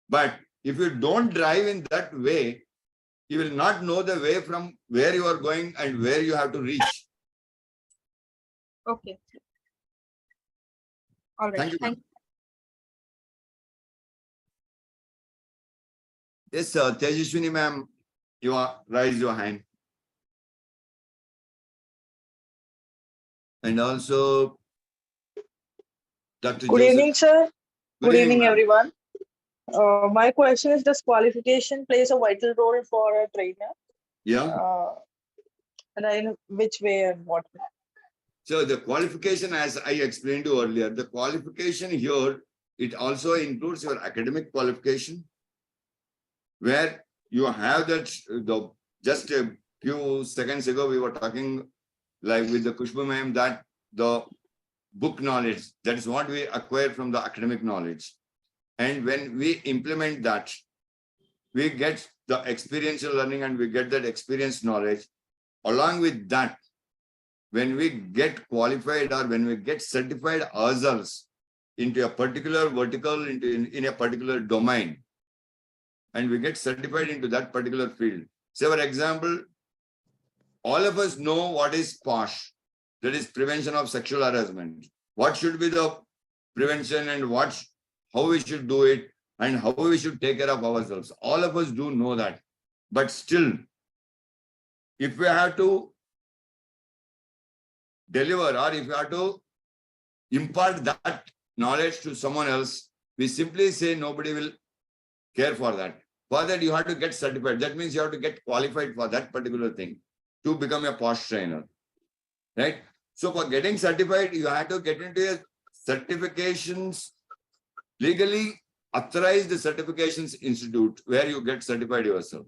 But if you don't drive in that way, you will not know the way from where you are going and where you have to reach. Okay. All right. Thank you. Thank you. Yes, sir. Tejaswini ma'am, you raise your hand. And also, Dr. Good Joseph. evening, sir. Good evening, ma'am. everyone. My question is, does qualification plays a vital role for a trainer? Yeah. And in which way and what way? So the qualification, as I explained to you earlier, the qualification here, it also includes your academic qualification, where you have that, just a few seconds ago, we were talking like with the Khushbu ma'am, that the book knowledge, that is what we acquire from the academic knowledge. And when we implement that, we get the experiential learning and we get that experience knowledge. Along with that, when we get qualified or when we get certified ourselves into a particular vertical, in a particular domain, and we get certified into that particular field. Say, for example, all of us know what is POSH, that is prevention of sexual harassment. What should be the prevention and how we should do it and how we should take care of ourselves. All of us do know that. But still, if we have to deliver or if we have to impart that knowledge to someone else, we simply say nobody will care for that. For that, you have to get certified. That means you have to get qualified for that particular thing to become a POSH trainer, right? So for getting certified, you have to get into a certifications, legally authorized certifications institute where you get certified yourself.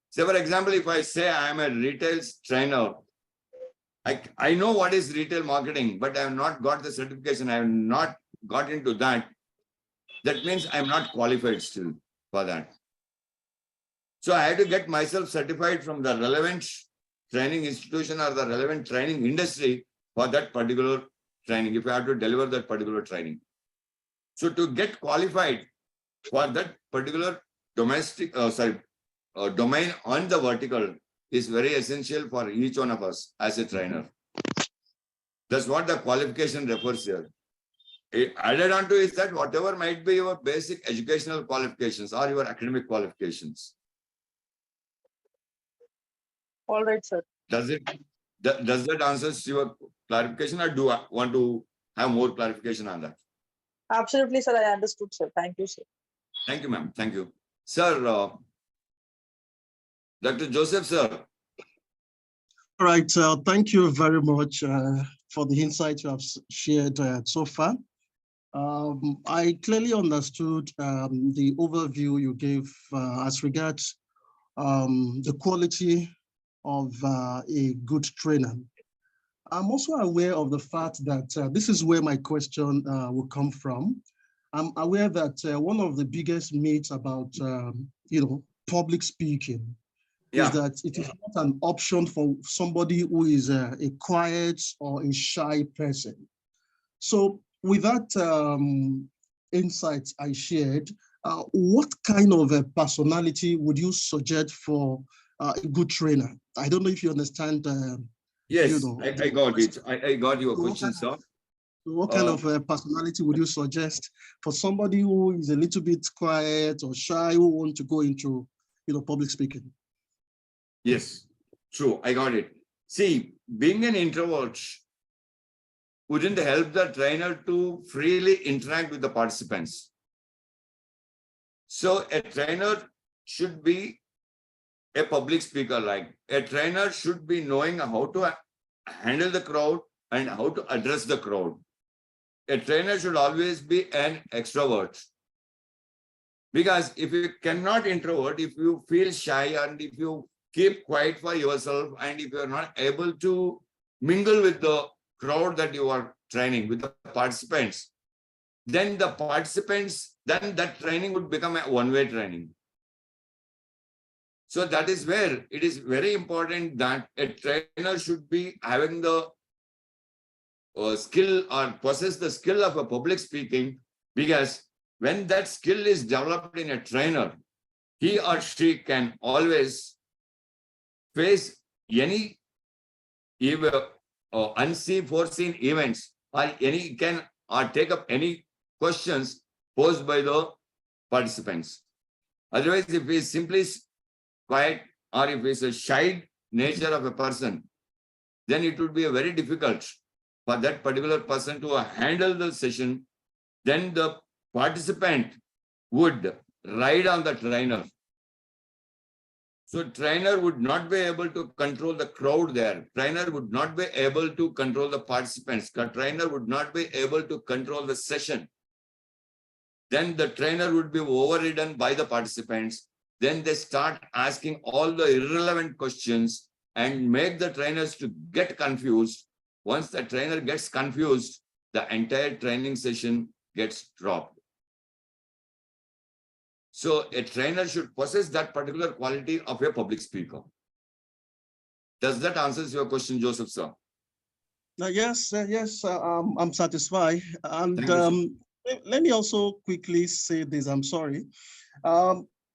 So for example, if I say I am a retail trainer, I know what is retail marketing, but I have not got the certification. I have not got into that. That means I am not qualified still for that. So I had to get myself certified from the relevant training institution or the relevant training industry for that particular training, if I have to deliver that particular training. So to get qualified for that particular domain on the vertical is very essential for each one of us as a trainer. That's what the qualification refers here. Added on to is that whatever might be your basic educational qualifications or your academic qualifications. All right, sir. Does that answer your clarification, or do I want to have more clarification on that? Absolutely, sir. I understood, sir. Thank you, sir. Thank you, ma'am. Thank you. Sir, Dr. Joseph, sir. All right. Thank you very much for the insights you have shared so far. I clearly understood the overview you gave as regards the quality of a good trainer. I'm also aware of the fact that this is where my question will come from. I'm aware that one of the biggest myths about public speaking is that it is not an option for somebody who is a quiet or a shy person. So with that insights I shared, what kind of a personality would you suggest for a good trainer? I don't know if you understand. Yes, I got it. I got your question, sir. What kind of personality would you suggest for somebody who is a little bit quiet or shy, who want to go into public speaking? Yes, true. I got it. See, being an introvert wouldn't help the trainer to freely interact with the participants. So a trainer should be a public speaker. Like a trainer should be knowing how to handle the crowd and how to address the crowd. A trainer should always be an extrovert. Because if you cannot introvert, if you feel shy and if you keep quiet for yourself and if you're not able to mingle with the crowd that you are training, with the participants, then that training would become a one-way training. So that is where it is very important that a trainer should be having the skill or possess the skill of a public speaking, because when that skill is developed in a trainer, he or she can always face any unforeseen events or take up any questions posed by the participants. Otherwise, if he is simply quiet or if it's a shy nature of a person, then it would be very difficult for that particular person to handle the session. Then the participant would ride on the trainer. So trainer would not be able to control the crowd there. Trainer would not be able to control the participants. The trainer would not be able to control the session. Then the trainer would be overridden by the participants. Then they start asking all the irrelevant questions and make the trainers to get confused. Once the trainer gets confused, the entire training session gets dropped. So a trainer should possess that particular quality of a public speaker. Does that answer your question, Joseph, sir? Yes, I'm satisfied. And let me also quickly say this, I'm sorry.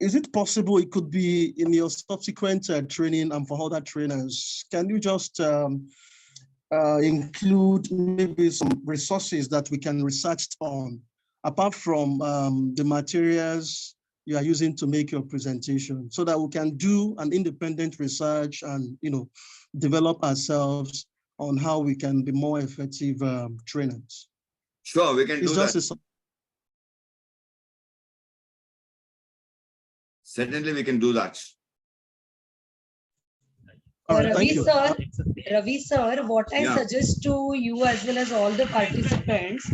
is it possible it could be in your subsequent training and for other trainers? Can you just include maybe some resources that we can research on, apart from the materials you are using to make your presentation, so that we can do an independent research and, you know, develop ourselves on how we can be more effective trainers? Sure, we can It's do just that. Certainly, we can do that. All right, thank Ravi sir, what I Yeah. suggest to you as well as all the participants,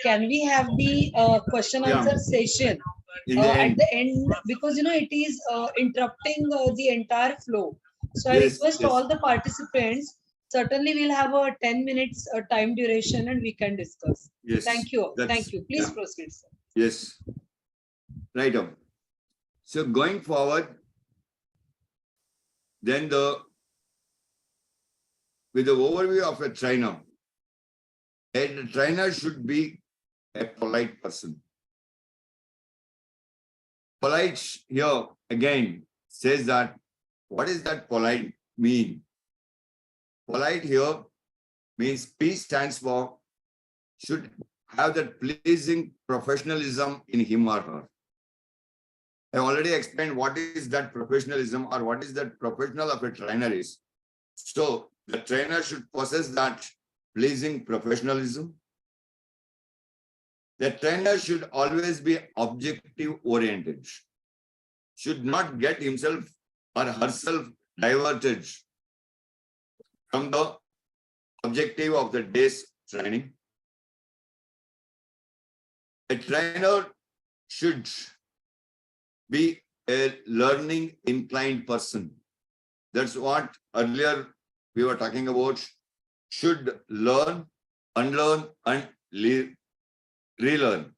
can we have the question answer session In the at end. the end, because it is interrupting the entire flow. So I Yes, request yes. all the participants, certainly we'll have a 10 minutes time duration and we can discuss. Yes. Thank you. That's- Thank you. Please yeah. proceed, sir. Yes. Right on. So going forward, then with the overview of a trainer should be a polite person. Polite here again says that, what is that polite mean? Polite here means P stands for should have that pleasing professionalism in him or her. I already explained what is that professionalism or what is that professional of a trainer is. So the trainer should possess that pleasing professionalism. The trainer should always be objective oriented, should not get himself or herself diverted from the objective of the day's training. A trainer should be a learning inclined person. That's what earlier we were talking about. Should learn, unlearn, and relearn.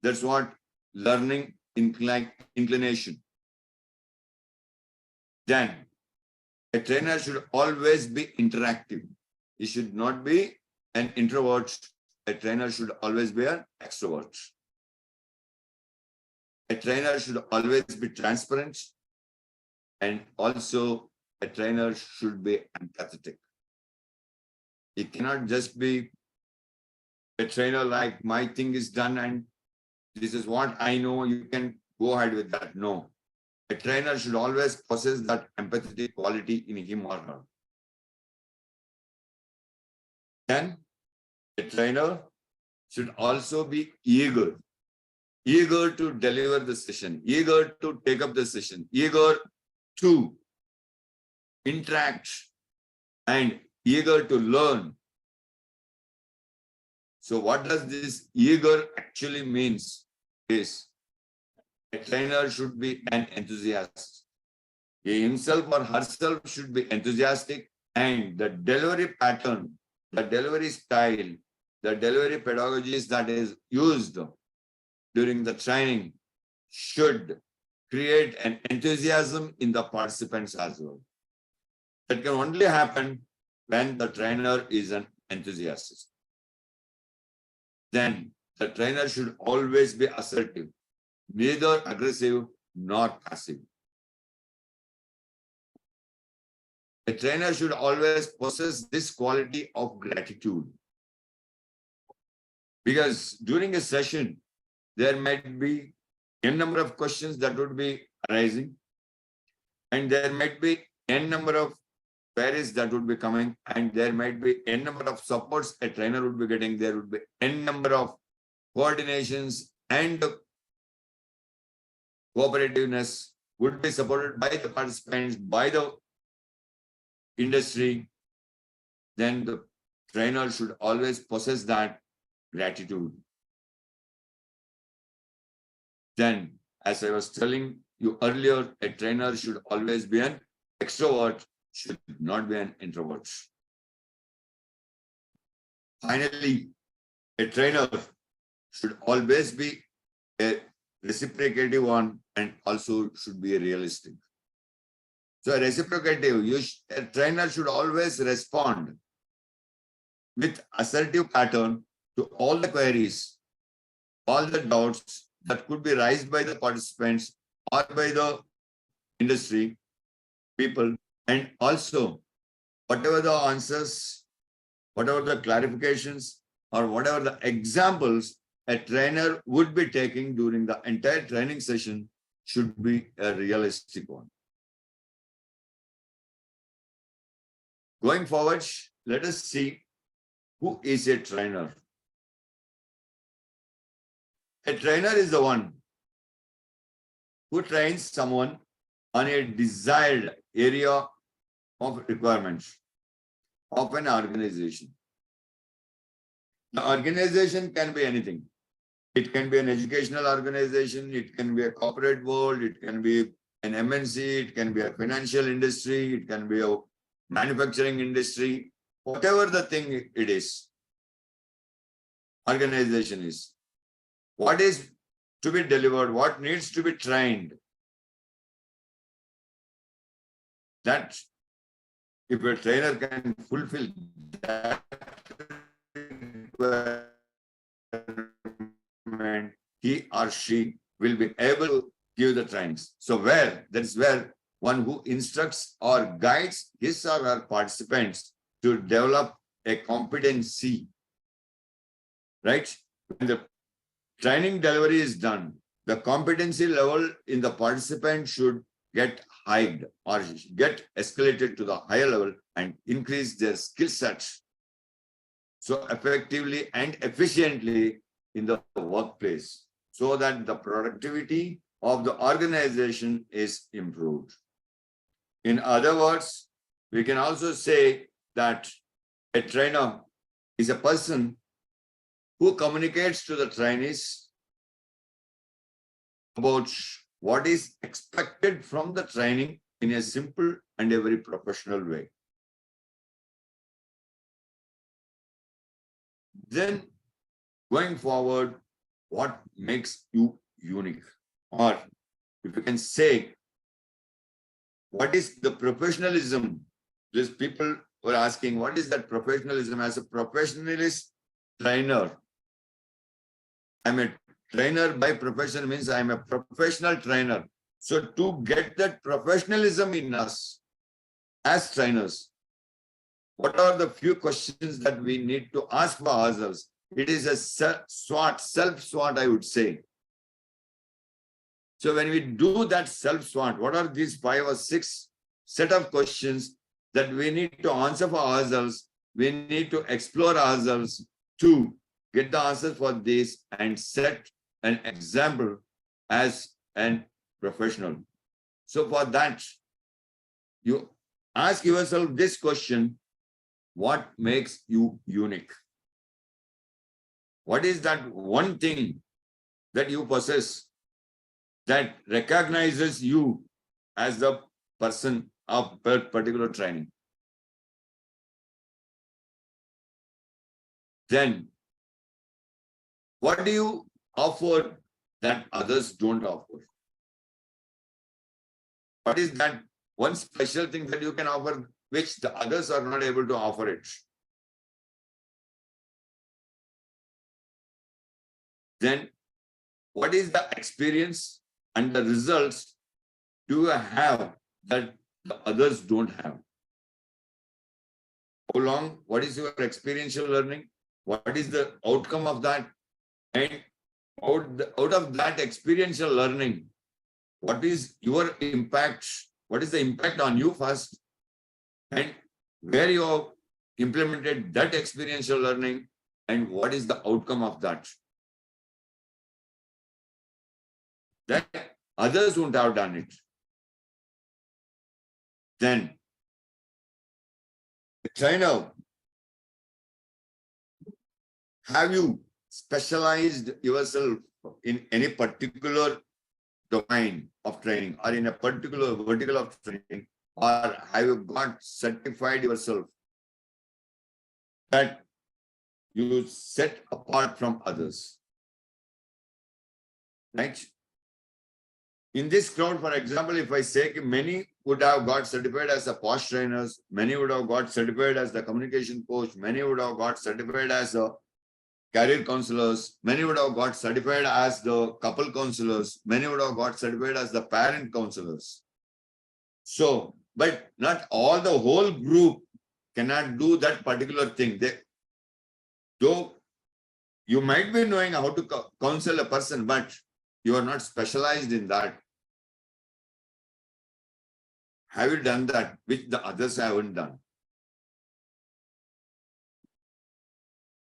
That's what learning inclination. Then a trainer should always be interactive. He should not be an introvert. A trainer should always be an extrovert. A trainer should always be transparent, and also a trainer should be empathetic. He cannot just be a trainer like my thing is done and this is what I know, you can go ahead with that. No. A trainer should always possess that empathetic quality in him or her. Then a trainer should also be eager to deliver the session, eager to take up the session, eager to interact, and eager to learn. So what does this eager actually means is a trainer should be an enthusiast. He himself or herself should be enthusiastic, and the delivery pattern, the delivery style, the delivery pedagogies that is used during the training should create an enthusiasm in the participants as well. That can only happen when the trainer is an enthusiast. Then the trainer should always be assertive, neither aggressive nor passive. A trainer should always possess this quality of gratitude. Because during a session, there might be n number of questions that would be arising, and there might be n number of queries that would be coming, and there might be n number of supports a trainer would be getting. There would be n number of coordinations and cooperativeness would be supported by the participants, by the industry. Then the trainer should always possess that gratitude. Then, as I was telling you earlier, a trainer should always be an extrovert, should not be an introvert. Finally, a trainer should always be a reciprocative one and also should be a realistic. So a reciprocative, a trainer should always respond with assertive pattern to all the queries, all the doubts that could be raised by the participants or by the industry people, and also whatever the answers, whatever the clarifications, or whatever the examples a trainer would be taking during the entire training session should be a realistic one. Going forward, let us see who is a trainer. A trainer is the one who trains someone on a desired area of requirements of an organization. The organization can be anything. It can be an educational organization, it can be a corporate world, it can be an MNC, it can be a financial industry, it can be a manufacturing industry, whatever the thing it is, organization is. What is to be delivered, what needs to be trained, that if a trainer can fulfill that requirement, he or she will be able to give the trainings. So that is where one who instructs or guides his or her participants to develop a competency, right? When the training delivery is done, the competency level in the participant should get hiked or get escalated to the higher level and increase their skill sets so effectively and efficiently in the workplace, so that the productivity of the organization is improved. In other words, we can also say that a trainer is a person who communicates to the trainees about what is expected from the training in a simple and a very professional way. Then, going forward, what makes you unique? Or if you can say, what is the professionalism? These people were asking, what is that professionalism? As a professionalist trainer, I'm a trainer by profession, means I'm a professional trainer. So to get that professionalism in us as trainers, what are the few questions that we need to ask for ourselves? It is a self-SWOT, I would say. So when we do that self-SWOT, what are these 5 or 6 set of questions that we need to answer for ourselves? We need to explore ourselves to get the answers for this and set an example as a professional. So for that, you ask yourself this question: what makes you unique? What is that one thing that you possess that recognizes you as the person of particular training? Then, what do you offer that others don't offer? What is that one special thing that you can offer which the others are not able to offer it? Then, what is the experience and the results do you have that the others don't have? How long? What is your experiential learning? What is the outcome of that? And out of that experiential learning, what is your impact? What is the impact on you first? And where you have implemented that experiential learning, and what is the outcome of that? That others wouldn't have done it. Then, trainer, have you specialized yourself in any particular domain of training or in a particular vertical of training, or have you got certified yourself that you set apart from others? Right? In this crowd, for example, if I say many would have got certified as the POSH trainers, many would have got certified as the communication coach, many would have got certified as a career counselors, many would have got certified as the couple counselors, many would have got certified as the parent counselors. So, but not all the whole group cannot do that particular thing. Though you might be knowing how to counsel a person, but you are not specialized in that. Have you done that, which the others haven't done?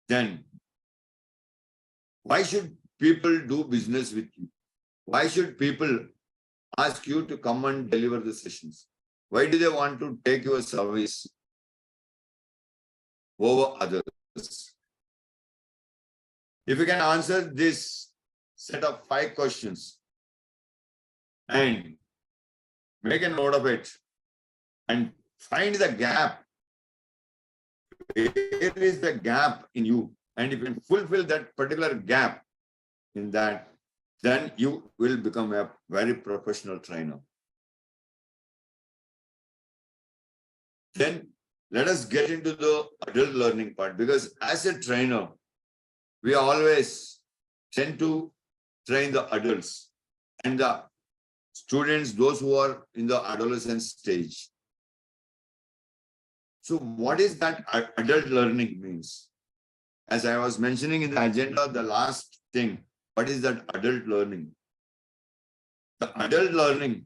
Then, why should people do business with you? Why should people ask you to come and deliver the sessions? Why do they want to take your service over others? If you can answer this set of 5 questions and make a note of it and find the gap. Where is the gap in you? And if you can fulfill that particular gap in that, then you will become a very professional trainer. Then let us get into the adult learning part, because as a trainer, we always tend to train the adults and the students, those who are in the adolescent stage. So what is that adult learning means? As I was mentioning in the agenda, the last thing, what is that adult learning? The adult learning,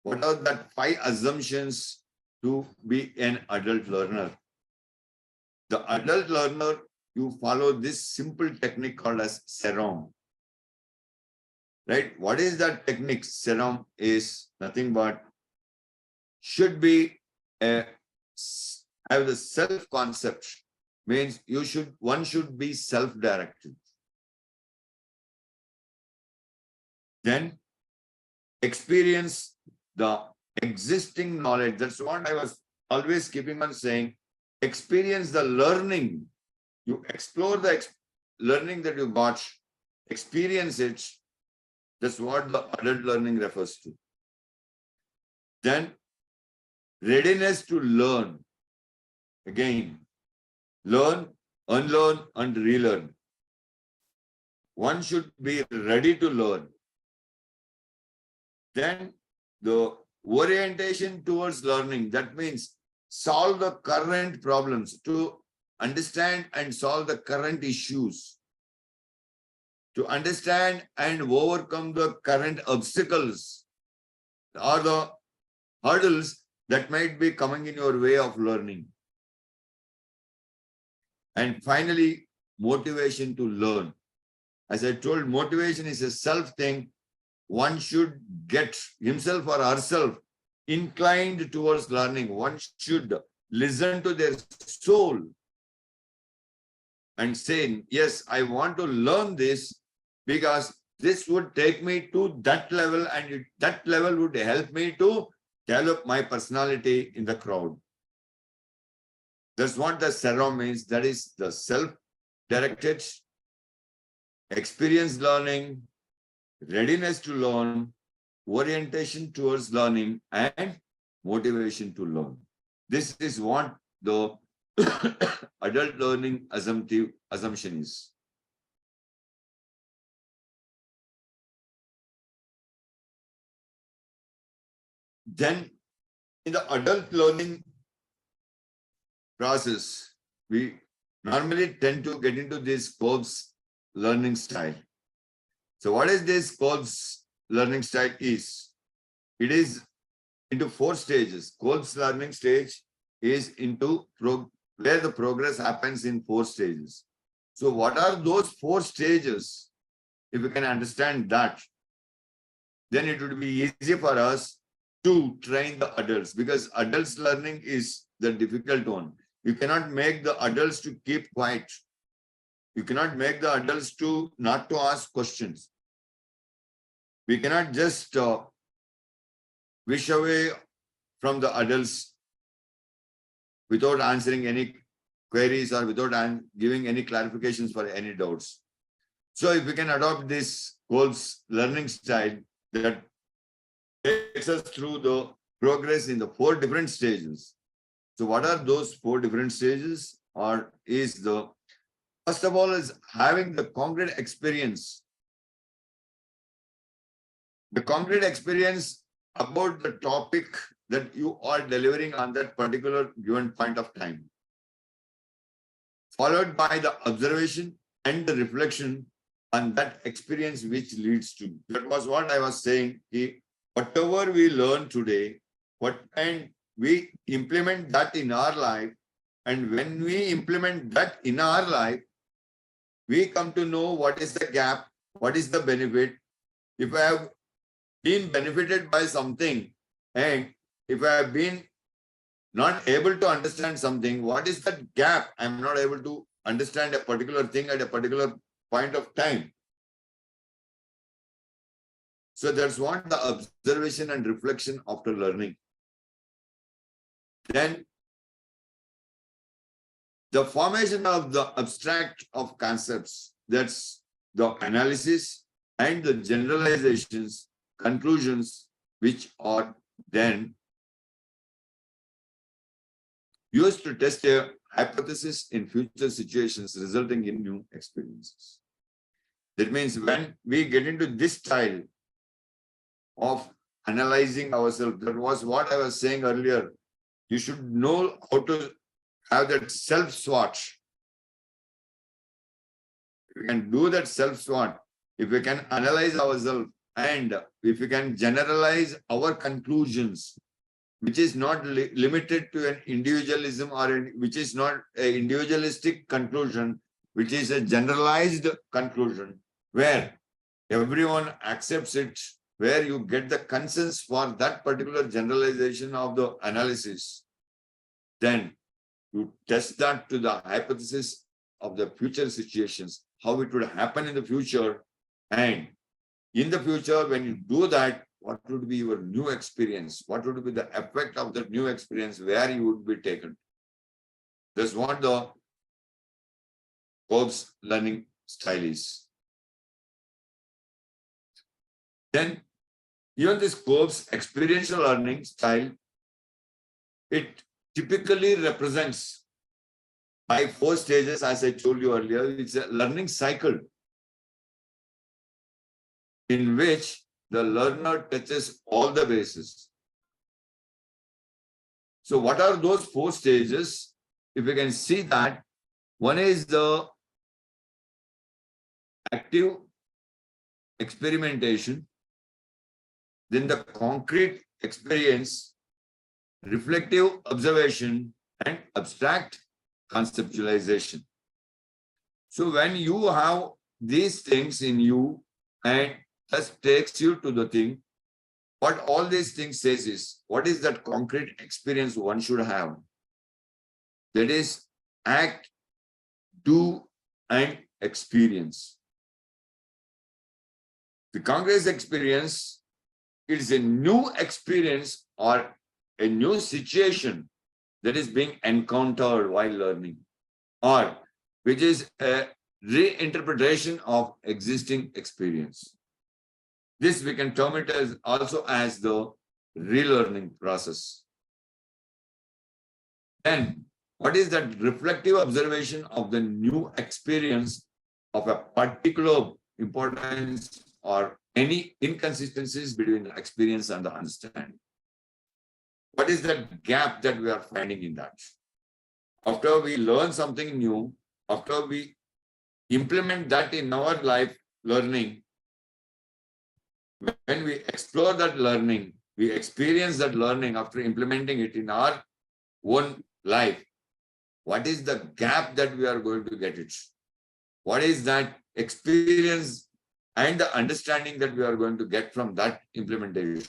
what are that 5 assumptions to be an adult learner? The adult learner, you follow this simple technique called as SEROM. Right? What is that technique? SEROM is nothing but should be have the self-concept, means one should be self-directed. Then experience the existing knowledge. That's what I was always keeping on saying. Experience the learning. You explore the learning that you got, experience it. That's what the adult learning refers to. Then readiness to learn. Again, learn, unlearn, and relearn. One should be ready to learn. Then the orientation towards learning. That means solve the current problems, to understand and solve the current issues, to understand and overcome the current obstacles or the hurdles that might be coming in your way of learning. And finally, motivation to learn. As I told, motivation is a self thing. One should get himself or herself inclined towards learning. One should listen to their soul and say, yes, I want to learn this because this would take me to that level, and that level would help me to develop my personality in the crowd. That's what the SEROM means. That is the self-directed, experience learning, readiness to learn, orientation towards learning, and motivation to learn. This is what the adult learning assumption is. Then in the adult learning process, we normally tend to get into this Kolb's learning style. So what is this Kolb's learning style is? It is into 4 stages. Kolb's learning stage is into where the progress happens in 4 stages. So what are those 4 stages? If we can understand that, then it would be easy for us to train the adults, because adults learning is the difficult one. You cannot make the adults to keep quiet. You cannot make the adults to not to ask questions. We cannot just wish away from the adults without answering any queries or without giving any clarifications for any doubts. So if we can adopt this Kolb's learning style that takes us through the progress in the 4 different stages. So what are those 4 different stages? Or is the First of all, is having the concrete experience. The concrete experience about the topic that you are delivering on that particular given point of time. Followed by the observation and the reflection on that experience which leads to. That was what I was saying. Whatever we learn today, and we implement that in our life, and when we implement that in our life, we come to know what is the gap, what is the benefit. If I have been benefited by something, and if I have been not able to understand something, what is that gap? I'm not able to understand a particular thing at a particular point of time. So that's what the observation and reflection after learning. Then the formation of the abstract of concepts, that's the analysis and the generalizations, conclusions, which are then used to test a hypothesis in future situations resulting in new experiences. That means when we get into this style of analyzing ourselves, that was what I was saying earlier. You should know how to have that self-swatch. If we can do that self-swatch, if we can analyze ourselves, and if we can generalize our conclusions, which is not limited to an individualism or which is not an individualistic conclusion, which is a generalized conclusion where everyone accepts it, where you get the consensus for that particular generalization of the analysis, then you test that to the hypothesis of the future situations, how it would happen in the future. And in the future, when you do that, what would be your new experience? What would be the effect of that new experience, where you would be taken? That's what the Kolb's learning style is. Then, even this Kolb's experiential learning style, it typically represents by 4 stages, as I told you earlier. It's a learning cycle in which the learner touches all the bases. So what are those 4 stages? If you can see that, one is the active experimentation, then the concrete experience, reflective observation, and abstract conceptualization. So when you have these things in you and just takes you to the thing, what all these things says is, what is that concrete experience one should have? That is act, do, and experience. The concrete experience is a new experience or a new situation that is being encountered while learning, or which is a reinterpretation of existing experience. This we can term it as also as the relearning process. Then, what is that reflective observation of the new experience of a particular importance or any inconsistencies between the experience and the understanding? What is that gap that we are finding in that? After we learn something new, after we implement that in our life learning, when we explore that learning, we experience that learning after implementing it in our own life, what is the gap that we are going to get it? What is that experience and the understanding that we are going to get from that implementation?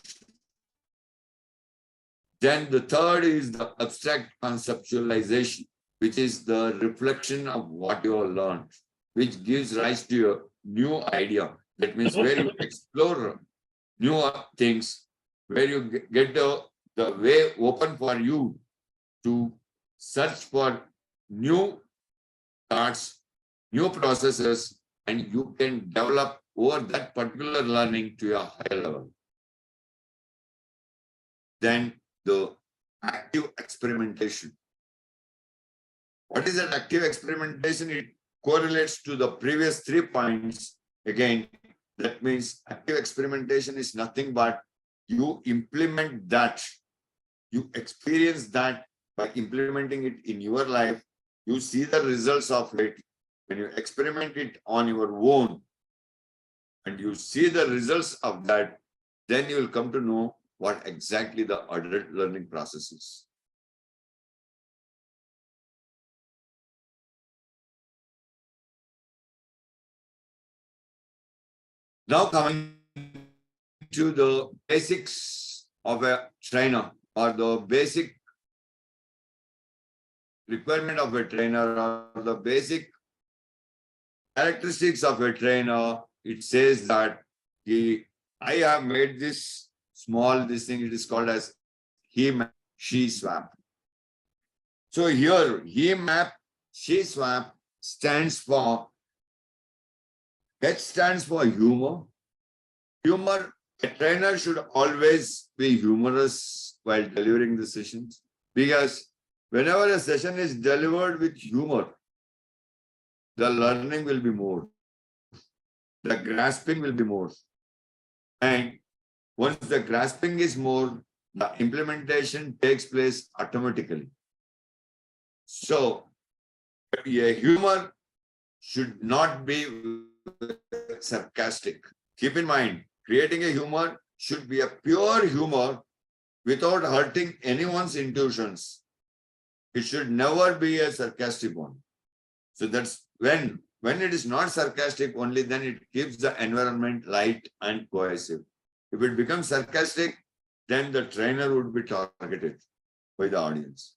Then the third is the abstract conceptualization, which is the reflection of what you have learned, which gives rise to a new idea. That means where you explore new things, where you get the way open for you to search for new thoughts, new processes, and you can develop over that particular learning to a higher level. Then the active experimentation. What is that active experimentation? It correlates to the previous 3 points. Again, that means active experimentation is nothing but you implement that, you experience that by implementing it in your life. You see the results of it when you experiment it on your own and you see the results of that, then you will come to know what exactly the adult learning process is. Now coming to the basics of a trainer or the basic requirement of a trainer or the basic characteristics of a trainer, it says that I have made this thing, it is called as he map, she swap. So here, he map, she swap stands for, H stands for humor. Humor, a trainer should always be humorous while delivering the sessions, because whenever a session is delivered with humor, the learning will be more, the grasping will be more. And once the grasping is more, the implementation takes place automatically. So, a humor should not be sarcastic. Keep in mind, creating a humor should be a pure humor without hurting anyone's intuitions. It should never be a sarcastic one. So that's when it is not sarcastic, only then it keeps the environment light and cohesive. If it becomes sarcastic, then the trainer would be targeted by the audience.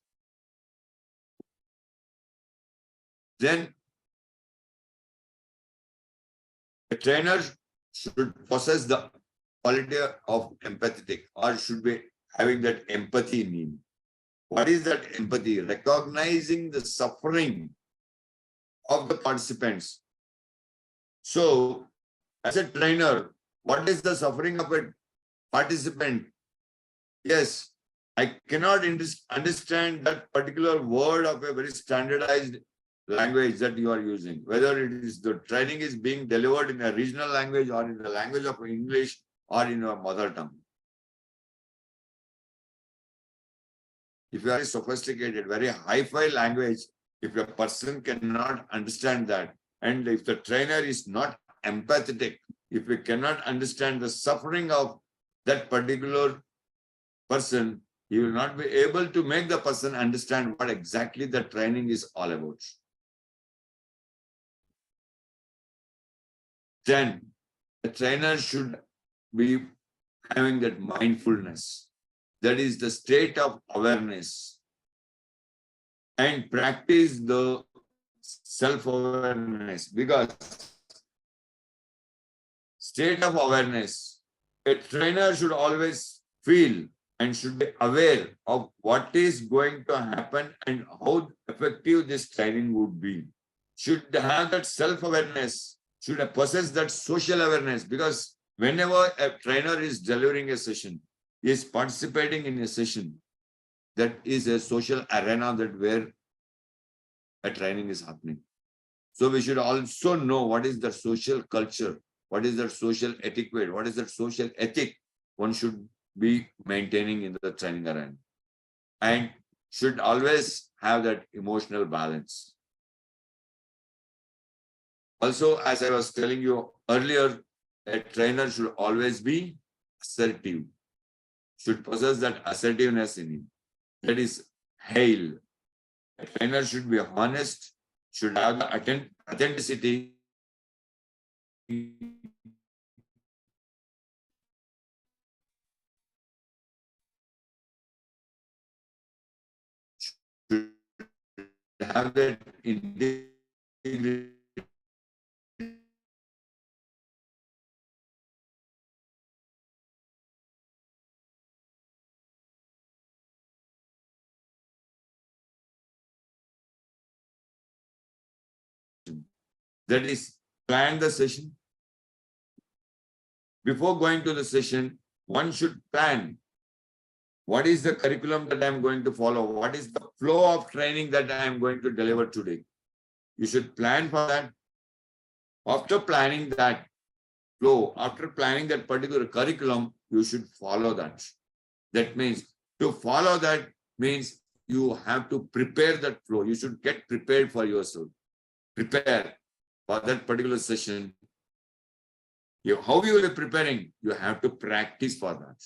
Then a trainer should possess the quality of empathetic, or should be having that empathy in him. What is that empathy? Recognizing the suffering of the participants. So, as a trainer, what is the suffering of a participant? Yes, I cannot understand that particular word of a very standardized language that you are using, whether it is the training is being delivered in a regional language or in the language of English or in your mother tongue. If you are sophisticated, very hi-fi language, if a person cannot understand that, and if the trainer is not empathetic, if we cannot understand the suffering of that particular person, he will not be able to make the person understand what exactly the training is all about. Then the trainer should be having that mindfulness. That is the state of awareness. And practice the self-awareness, because state of awareness, a trainer should always feel and should be aware of what is going to happen and how effective this training would be. Should have that self-awareness, should possess that social awareness, because whenever a trainer is delivering a session, he is participating in a session, that is a social arena that where a training is happening. So we should also know what is the social culture, what is the social etiquette, what is the social ethic one should be maintaining in the training arena, and should always have that emotional balance. Also, as I was telling you earlier, a trainer should always be assertive, should possess that assertiveness in him. That is hail. A trainer should be honest, should have the authenticity. Should have that integrity. That is, plan the session. Before going to the session, one should plan. What is the curriculum that I am going to follow? What is the flow of training that I am going to deliver today? You should plan for that. After planning that flow, after planning that particular curriculum, you should follow that. That means to follow that means you have to prepare that flow. You should get prepared for yourself. Prepare for that particular session. How you are preparing? You have to practice for that.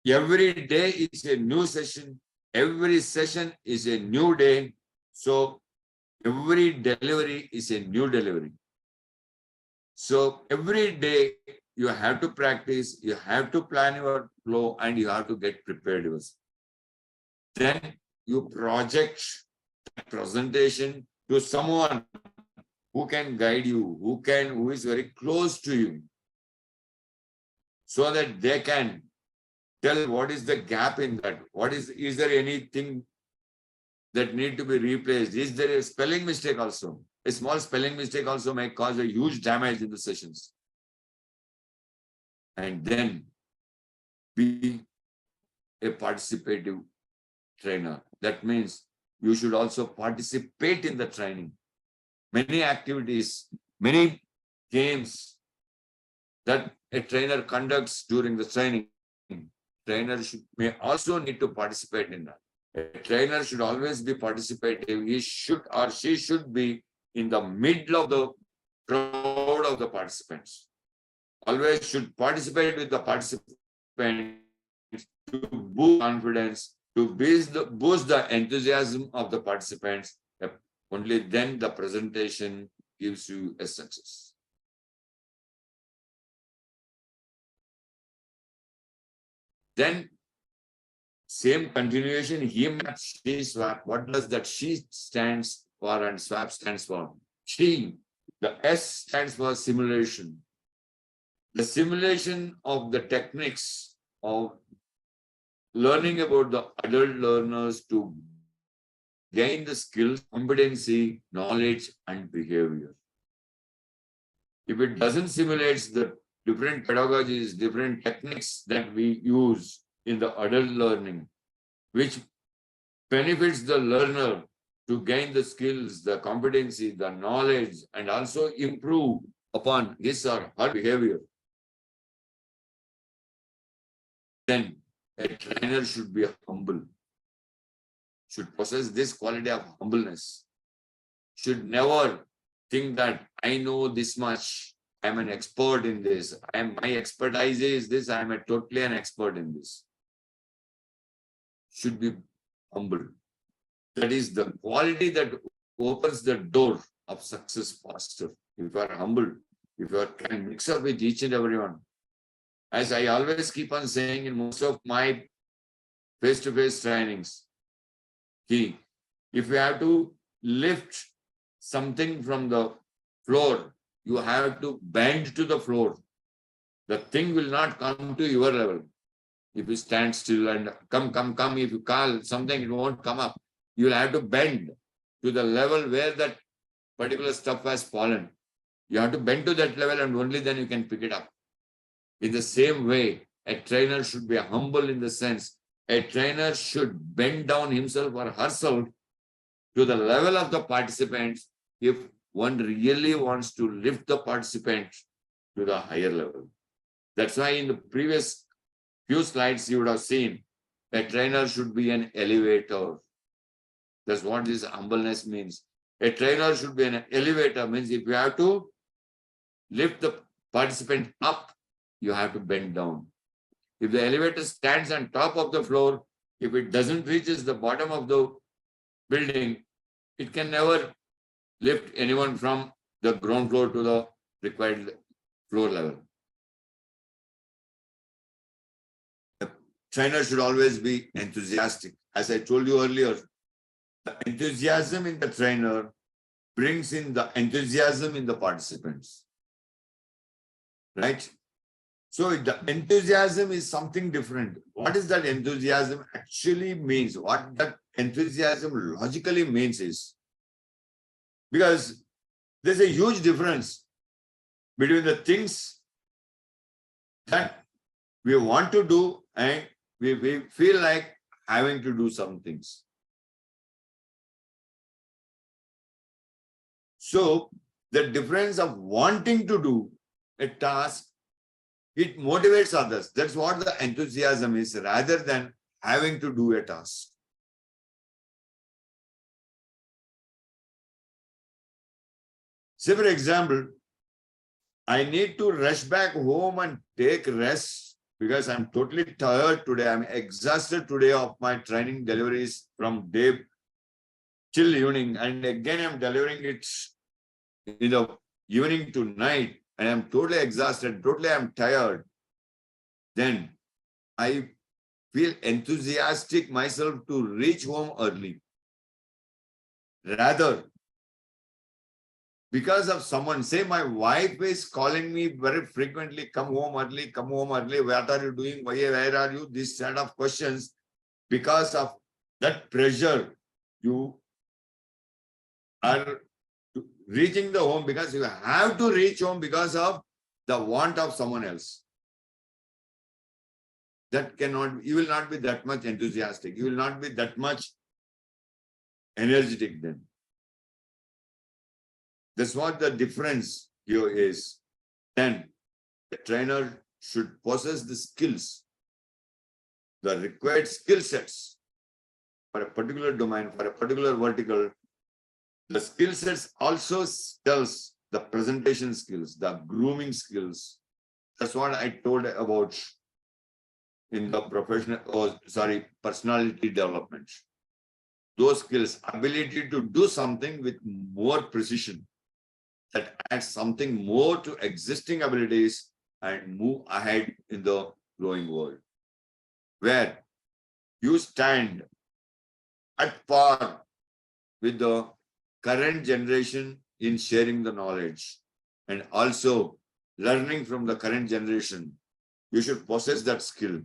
Every day is a new session. Every session is a new day. So every delivery is a new delivery. So every day you have to practice, you have to plan your flow, and you have to get prepared yourself. Then you project that presentation to someone who can guide you, who is very close to you, so that they can tell what is the gap in that. Is there anything that need to be replaced? Is there a spelling mistake also? A small spelling mistake also may cause a huge damage in the sessions. And then be a participative trainer. That means you should also participate in the training. Many activities, many games that a trainer conducts during the training, trainer may also need to participate in that. A trainer should always be participative. He should or she should be in the middle of the crowd of the participants. Always should participate with the participants to boost confidence, to boost the enthusiasm of the participants. Only then the presentation gives you a success. Then same continuation, him, she, swap. What does that she stands for and swap stands for? She, the S stands for simulation. The simulation of the techniques of learning about the adult learners to gain the skills, competency, knowledge, and behavior. If it doesn't simulate the different pedagogies, different techniques that we use in the adult learning, which benefits the learner to gain the skills, the competency, the knowledge, and also improve upon his or her behavior, then a trainer should be humble, should possess this quality of humbleness, should never think that I know this much, I'm an expert in this, my expertise is this, I'm totally an expert in this. Should be humble. That is the quality that opens the door of success faster. If you are humble, if you can mix up with each and everyone. As I always keep on saying in most of my face-to-face trainings, if you have to lift something from the floor, you have to bend to the floor. The thing will not come to your level. If you stand still and come, if you call something, it won't come up. You will have to bend to the level where that particular stuff has fallen. You have to bend to that level and only then you can pick it up. In the same way, a trainer should be humble in the sense, a trainer should bend down himself or herself to the level of the participants if one really wants to lift the participants to the higher level. That's why in the previous few slides you would have seen, a trainer should be an elevator. That's what this humbleness means. A trainer should be an elevator, means if you have to lift the participant up, you have to bend down. If the elevator stands on top of the floor, if it doesn't reach the bottom of the building, it can never lift anyone from the ground floor to the required floor level. The trainer should always be enthusiastic. As I told you earlier, the enthusiasm in the trainer brings in the enthusiasm in the participants. Right? So the enthusiasm is something different. What is that enthusiasm actually means? What that enthusiasm logically means is, because there's a huge difference between the things that we want to do and we feel like having to do some things. So the difference of wanting to do a task, it motivates others. That's what the enthusiasm is, rather than having to do a task. Say, for example, I need to rush back home and take rest because I'm totally tired today. I'm exhausted today of my training deliveries from day till evening. And again, I'm delivering it in the evening to night. And I'm totally exhausted. Totally, I'm tired. Then I feel enthusiastic myself to reach home early. Rather, because of someone, say my wife is calling me very frequently, come home early, what are you doing, where are you, this set of questions. Because of that pressure, you are reaching the home because you have to reach home because of the want of someone else. That cannot, you will not be that much enthusiastic. You will not be that much energetic then. That's what the difference here is. Then the trainer should possess the skills, the required skill sets for a particular domain, for a particular vertical. The skill sets also tells the presentation skills, the grooming skills. That's what I told about in the personality development. Those skills, ability to do something with more precision, that adds something more to existing abilities and move ahead in the growing world, where you stand at par with the current generation in sharing the knowledge and also learning from the current generation. You should possess that skill.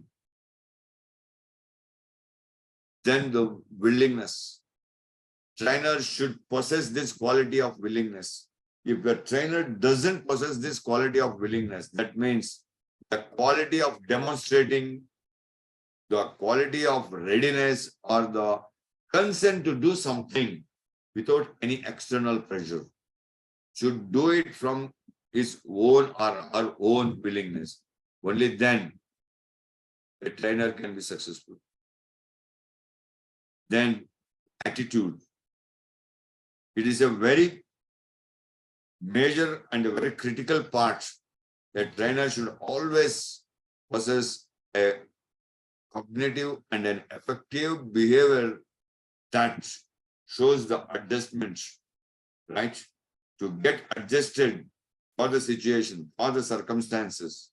Then the willingness. Trainer should possess this quality of willingness. If the trainer doesn't possess this quality of willingness, that means the quality of demonstrating, the quality of readiness, or the consent to do something without any external pressure, should do it from his own or her own willingness. Only then a trainer can be successful. Then attitude. It is a very major and a very critical part. A trainer should always possess a cognitive and an effective behavior that shows the adjustment, right? To get adjusted for the situation, for the circumstances.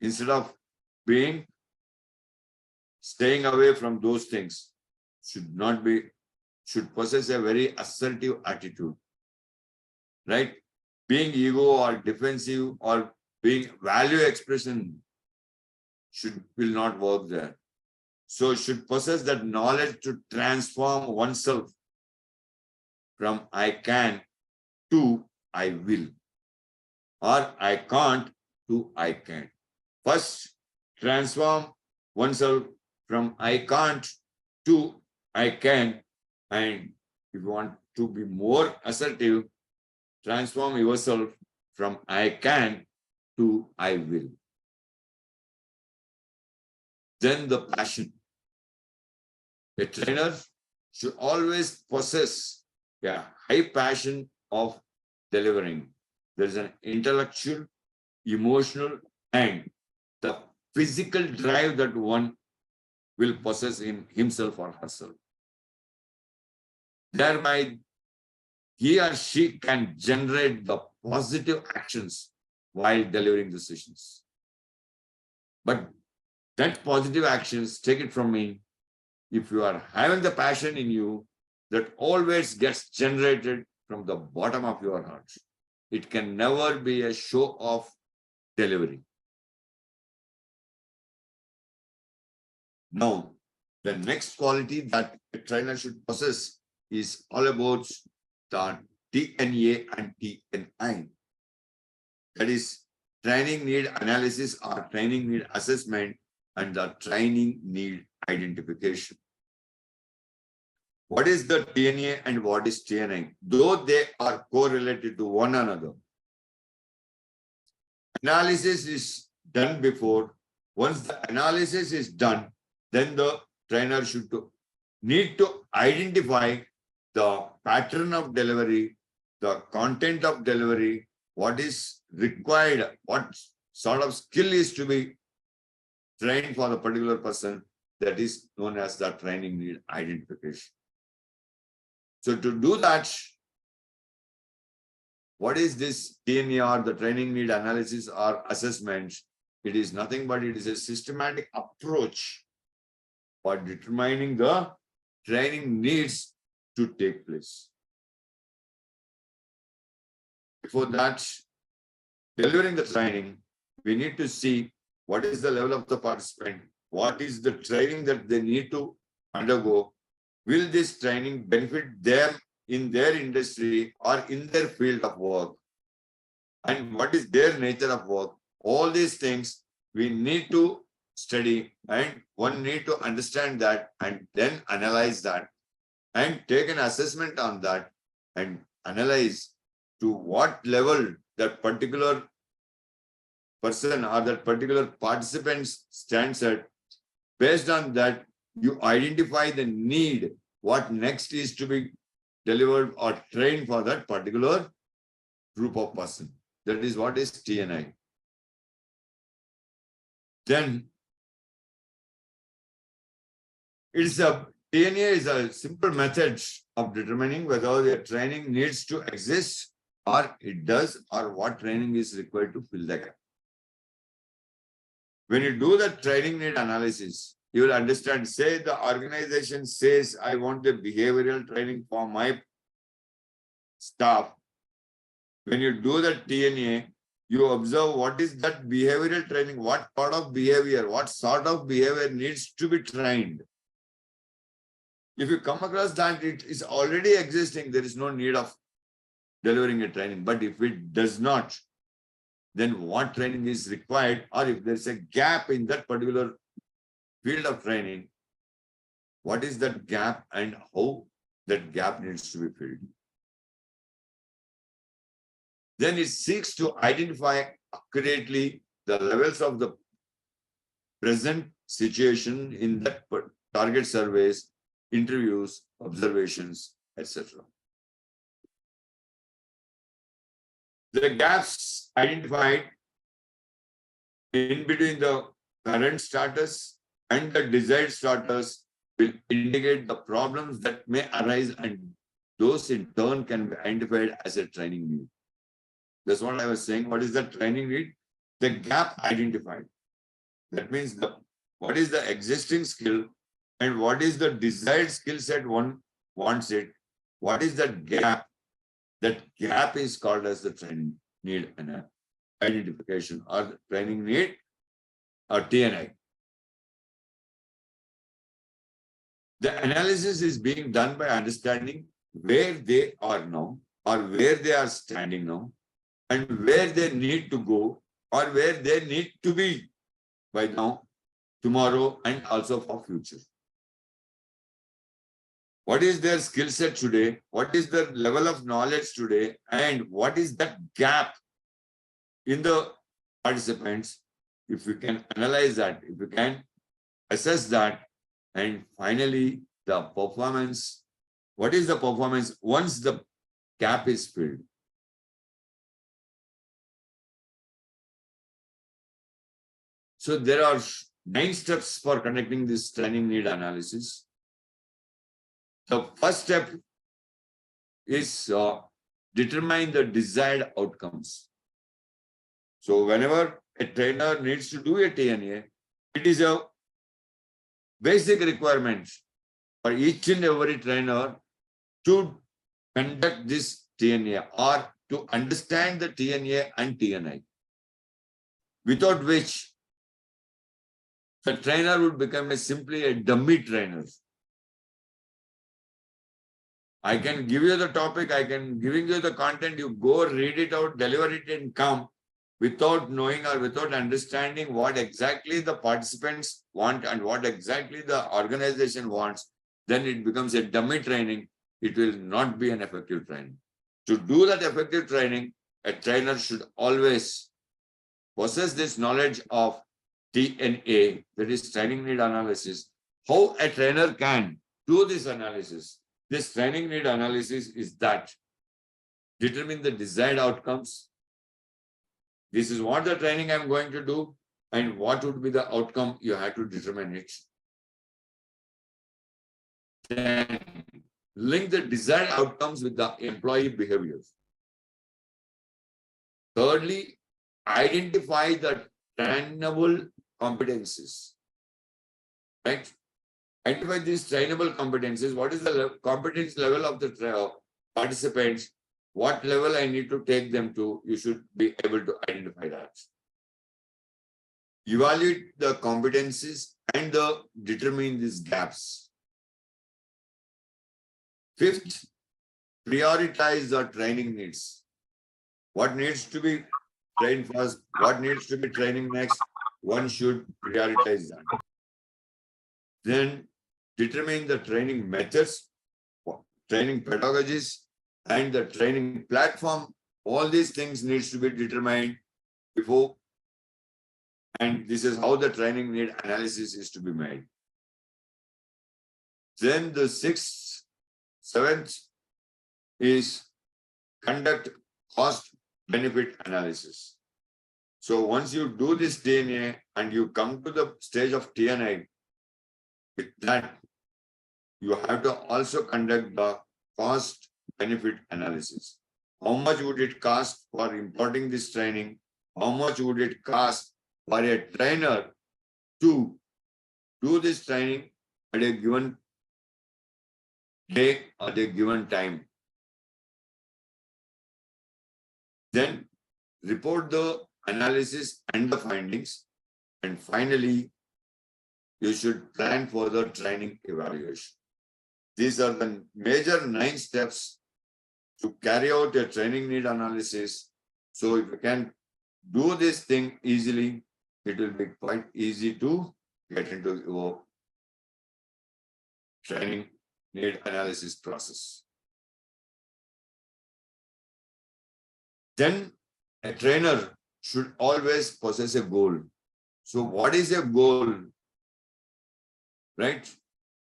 Instead of staying away from those things, should possess a very assertive attitude, right? Being ego or defensive or being value expression will not work there. So should possess that knowledge to transform oneself from I can to I will, or I can't to I can. First, transform oneself from I can't to I can. And if you want to be more assertive, transform yourself from I can to I will. Then the passion. A trainer should always possess a high passion of delivering. There is an intellectual, emotional, and the physical drive that one will possess in himself or herself. Thereby, he or she can generate the positive actions while delivering the sessions. But that positive actions, take it from me, if you are having the passion in you, that always gets generated from the bottom of your heart. It can never be a show of delivery. Now, the next quality that a trainer should possess is all about the TNA and TNI. That is training need analysis or training need assessment and the training need identification. what is the TNA and what is TNI, though they are correlated to one another. Analysis is done before. Once the analysis is done, then the trainer should need to identify the pattern of delivery, the content of delivery, what is required, what sort of skill is to be trained for the particular person. That is known as the training need identification. So to do that, what is this TNER, the training need analysis or assessment? It is nothing but it is a systematic approach for determining the training needs to take place. Before that, delivering the training, we need to see what is the level of the participant, what is the training that they need to undergo. Will this training benefit them in their industry or in their field of work? And what is their nature of work? All these things we need to study, and one need to understand that and then analyze that and take an assessment on that and analyze to what level that particular person or that particular participant stands at. Based on that, you identify the need, what next is to be delivered or trained for that particular group of person. That is what is TNI. Then TNA is a simple method of determining whether the training needs to exist or it does, or what training is required to fill the gap. When you do the training need analysis, you will understand, say the organization says, I want the behavioral training for my staff. When you do the TNA, you observe what is that behavioral training, what part of behavior, what sort of behavior needs to be trained. If you come across that it is already existing, there is no need of delivering a training. But if it does not, then what training is required, or if there is a gap in that particular field of training, what is that gap and how that gap needs to be filled. Then it seeks to identify accurately the levels of the present situation in that target surveys, interviews, observations, etc. The gaps identified in between the current status and the desired status will indicate the problems that may arise, and those in turn can be identified as a training need. That's what I was saying. What is the training need? The gap identified. That means what is the existing skill and what is the desired skill set one wants it. What is that gap? That gap is called as the training need and identification, or the training need, or TNI. The analysis is being done by understanding where they are now, or where they are standing now, and where they need to go, or where they need to be by now, tomorrow, and also for future. What is their skill set today? What is their level of knowledge today? And what is that gap in the participants? If we can analyze that, if we can assess that, and finally the performance. What is the performance once the gap is filled? So there are 9 steps for conducting this training need analysis. The first step is determine the desired outcomes. So whenever a trainer needs to do a TNA, it is a basic requirement for each and every trainer to conduct this TNA or to understand the TNA and TNI, without which the trainer would become simply a dummy trainer. I can give you the topic, I can giving you the content, you go read it out, deliver it and come without knowing or without understanding what exactly the participants want and what exactly the organization wants. then it becomes a dummy training. It will not be an effective training. To do that effective training, a trainer should always possess this knowledge of TNA, that is training need analysis. How a trainer can do this analysis, this training need analysis is that determine the desired outcomes. This is what the training I'm going to do, and what would be the outcome, you have to determine it. Then link the desired outcomes with the employee behaviors. Thirdly, identify the trainable competencies. Right? Identify these trainable competencies. What is the competence level of the participants? What level I need to take them to? You should be able to identify that. Evaluate the competencies and determine these gaps. Fifth, prioritize the training needs. What needs to be trained first? What needs to be training next? One should prioritize that. Then determine the training methods, training pedagogies, and the training platform. All these things needs to be determined before, and this is how the training need analysis is to be made. Then the seventh is conduct cost benefit analysis. So once you do this DNA and you come to the stage of TNI, with that, you have to also conduct the cost benefit analysis. How much would it cost for imparting this training? How much would it cost for a trainer to do this training at a given day or a given time? Then report the analysis and the findings. And finally, you should plan for the training evaluation. These are the major 9 steps to carry out a training need analysis. So if you can do this thing easily, it will be quite easy to get into your training need analysis process. Then a trainer should always possess a goal. So what is a goal? Right?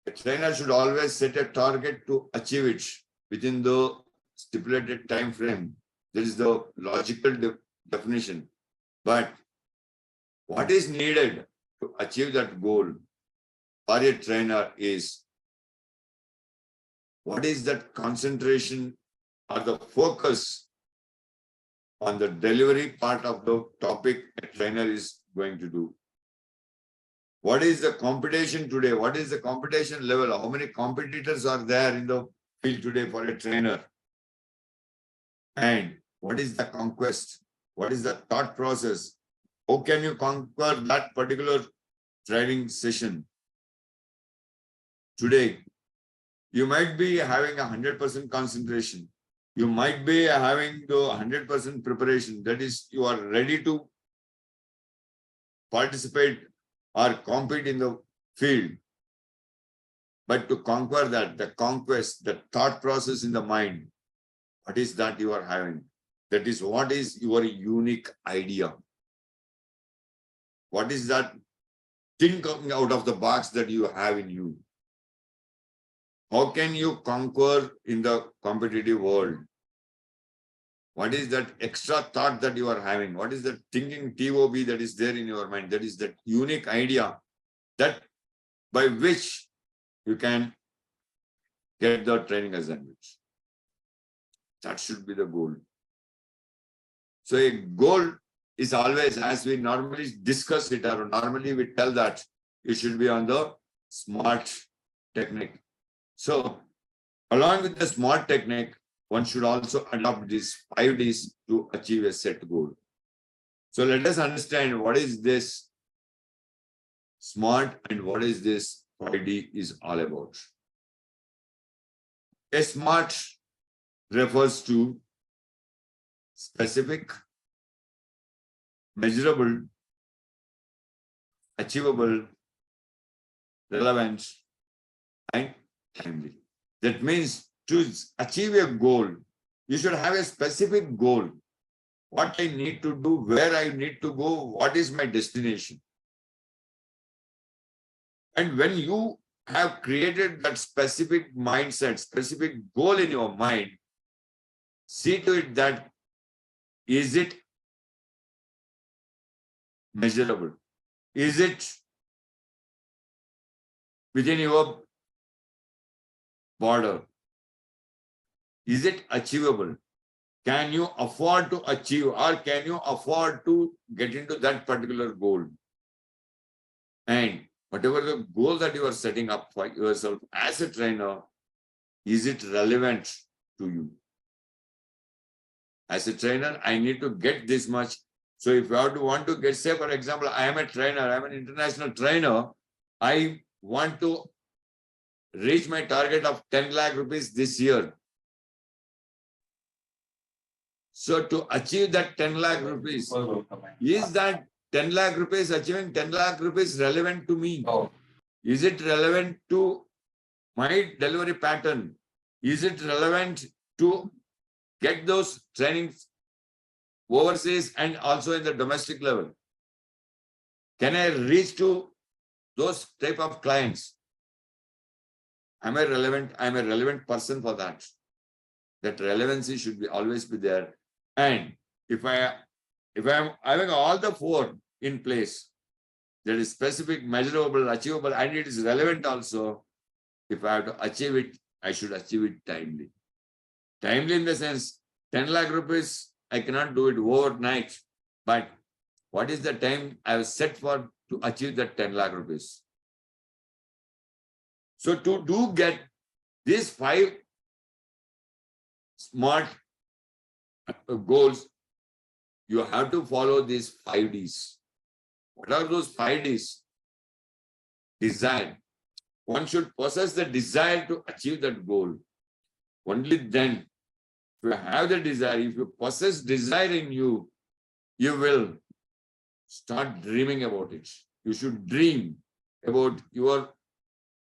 A trainer should always set a target to achieve it within the stipulated time frame. That is the logical definition. But what is needed to achieve that goal for a trainer is what is that concentration or the focus on the delivery part of the topic a trainer is going to do. What is the competition today? What is the competition level? How many competitors are there in the field today for a trainer? And what is the conquest? What is the thought process? How can you conquer that particular training session? Today, you might be having 100% concentration. You might be having the 100% preparation. That is, you are ready to participate or compete in the field. But to conquer that, the conquest, the thought process in the mind, what is that you are having? That is what is your unique idea. What is that thing coming out of the box that you have in you? How can you conquer in the competitive world? What is that extra thought that you are having? What is that thinking TOB that is there in your mind? That is that unique idea that by which you can get the training assignment. That should be the goal. So a goal is always, as we normally discuss it, or normally we tell that it should be on the SMART technique. So along with the SMART technique, one should also adopt these 5 Ds to achieve a set goal. So let us understand what is this SMART and what is this 5D is all about. A SMART refers to specific, measurable, achievable, relevant, and timely. That means to achieve a goal, you should have a specific goal. What I need to do, where I need to go, what is my destination. And when you have created that specific mindset, specific goal in your mind, see to it that is it measurable? Is it within your border? Is it achievable? Can you afford to achieve, or can you afford to get into that particular goal? And whatever the goal that you are setting up for yourself as a trainer, is it relevant to you? As a trainer, I need to get this much. So if I want to get, say, for example, I am a trainer, I am an international trainer, I want to reach my target of 10 lakh rupees this year. So to achieve that 10 lakh rupees, is that 10 lakh rupees, achieving 10 lakh rupees relevant to me? Is it relevant to my delivery pattern? Is it relevant to get those trainings overseas and also in the domestic level? Can I reach to those type of clients? Am I relevant? I'm a relevant person for that. That relevancy should be always be there. And if I'm having all the four in place, that is specific, measurable, achievable, and it is relevant also, if I have to achieve it, I should achieve it timely. Timely in the sense, 10 lakh rupees, I cannot do it overnight. But what is the time I have set for to achieve that 10 lakh rupees? So to get these 5 smart goals, you have to follow these 5 Ds. What are those 5 Ds? Desire. One should possess the desire to achieve that goal. Only then, if you have the desire, if you possess desire in you, you will start dreaming about it. You should dream about your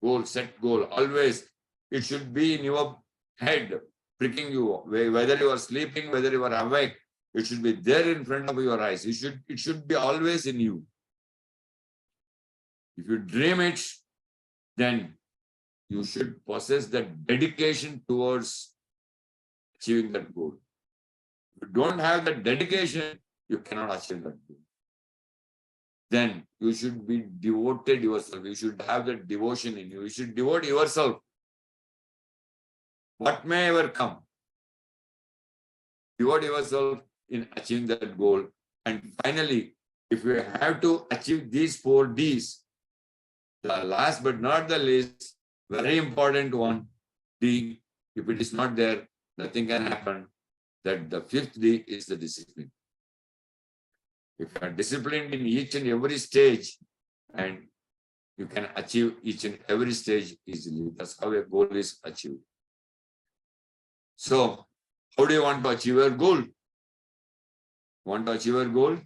goal, set goal. Always, it should be in your head, pricking you, whether you are sleeping, whether you are awake, it should be there in front of your eyes. It should be always in you. If you dream it, then you should possess that dedication towards achieving that goal. If you don't have that dedication, you cannot achieve that goal. Then you should be devoted yourself. You should have that devotion in you. You should devote yourself. What may ever come, devote yourself in achieving that goal. And finally, if you have to achieve these 4 Ds, the last but not the least, very important one, D, if it is not there, nothing can happen. That the 5th D is the discipline. If you are disciplined in each and every stage, and you can achieve each and every stage easily. That's how a goal is achieved. So, how do you want to achieve your goal? Want to achieve your goal?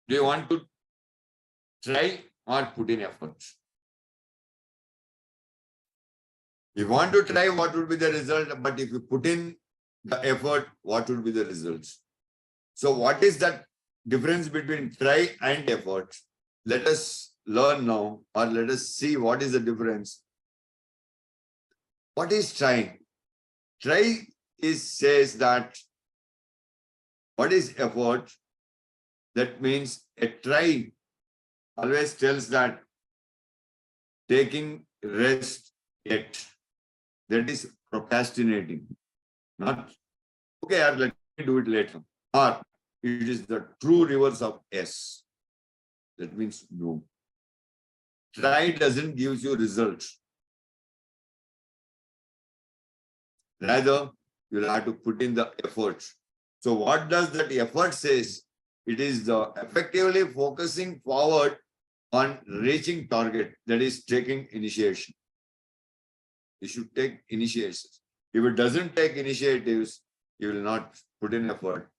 Do you want to try or put in effort? If you want to try, what would be the result? But if you put in the effort, what would be the results? So what is that difference between try and effort? Let us learn now, or let us see what is the difference. What is trying? Try says that what is effort? That means a try always tells that taking rest yet. That is procrastinating. Not, okay, let me do it later. Or it is the true reverse of yes. That means no. Try doesn't give you results. Rather, you'll have to put in the effort. So what does that effort says? It is the effectively focusing forward on reaching target, that is taking initiation. You should take initiatives. If it doesn't take initiatives, you will not put in effort.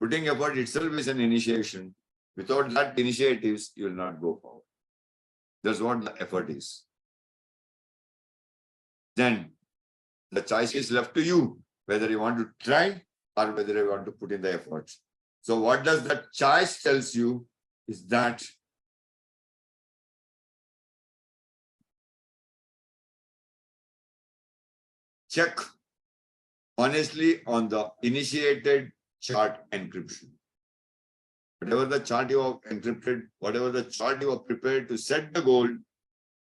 Putting effort itself is an initiation. Without that initiatives, you will not go forward. That's what the effort is. then the choice is left to you, whether you want to try or whether you want to put in the effort. So what does that choice tells you is that check honestly on the initiated chart encryption. Whatever the chart you have encrypted, whatever the chart you have prepared to set the goal,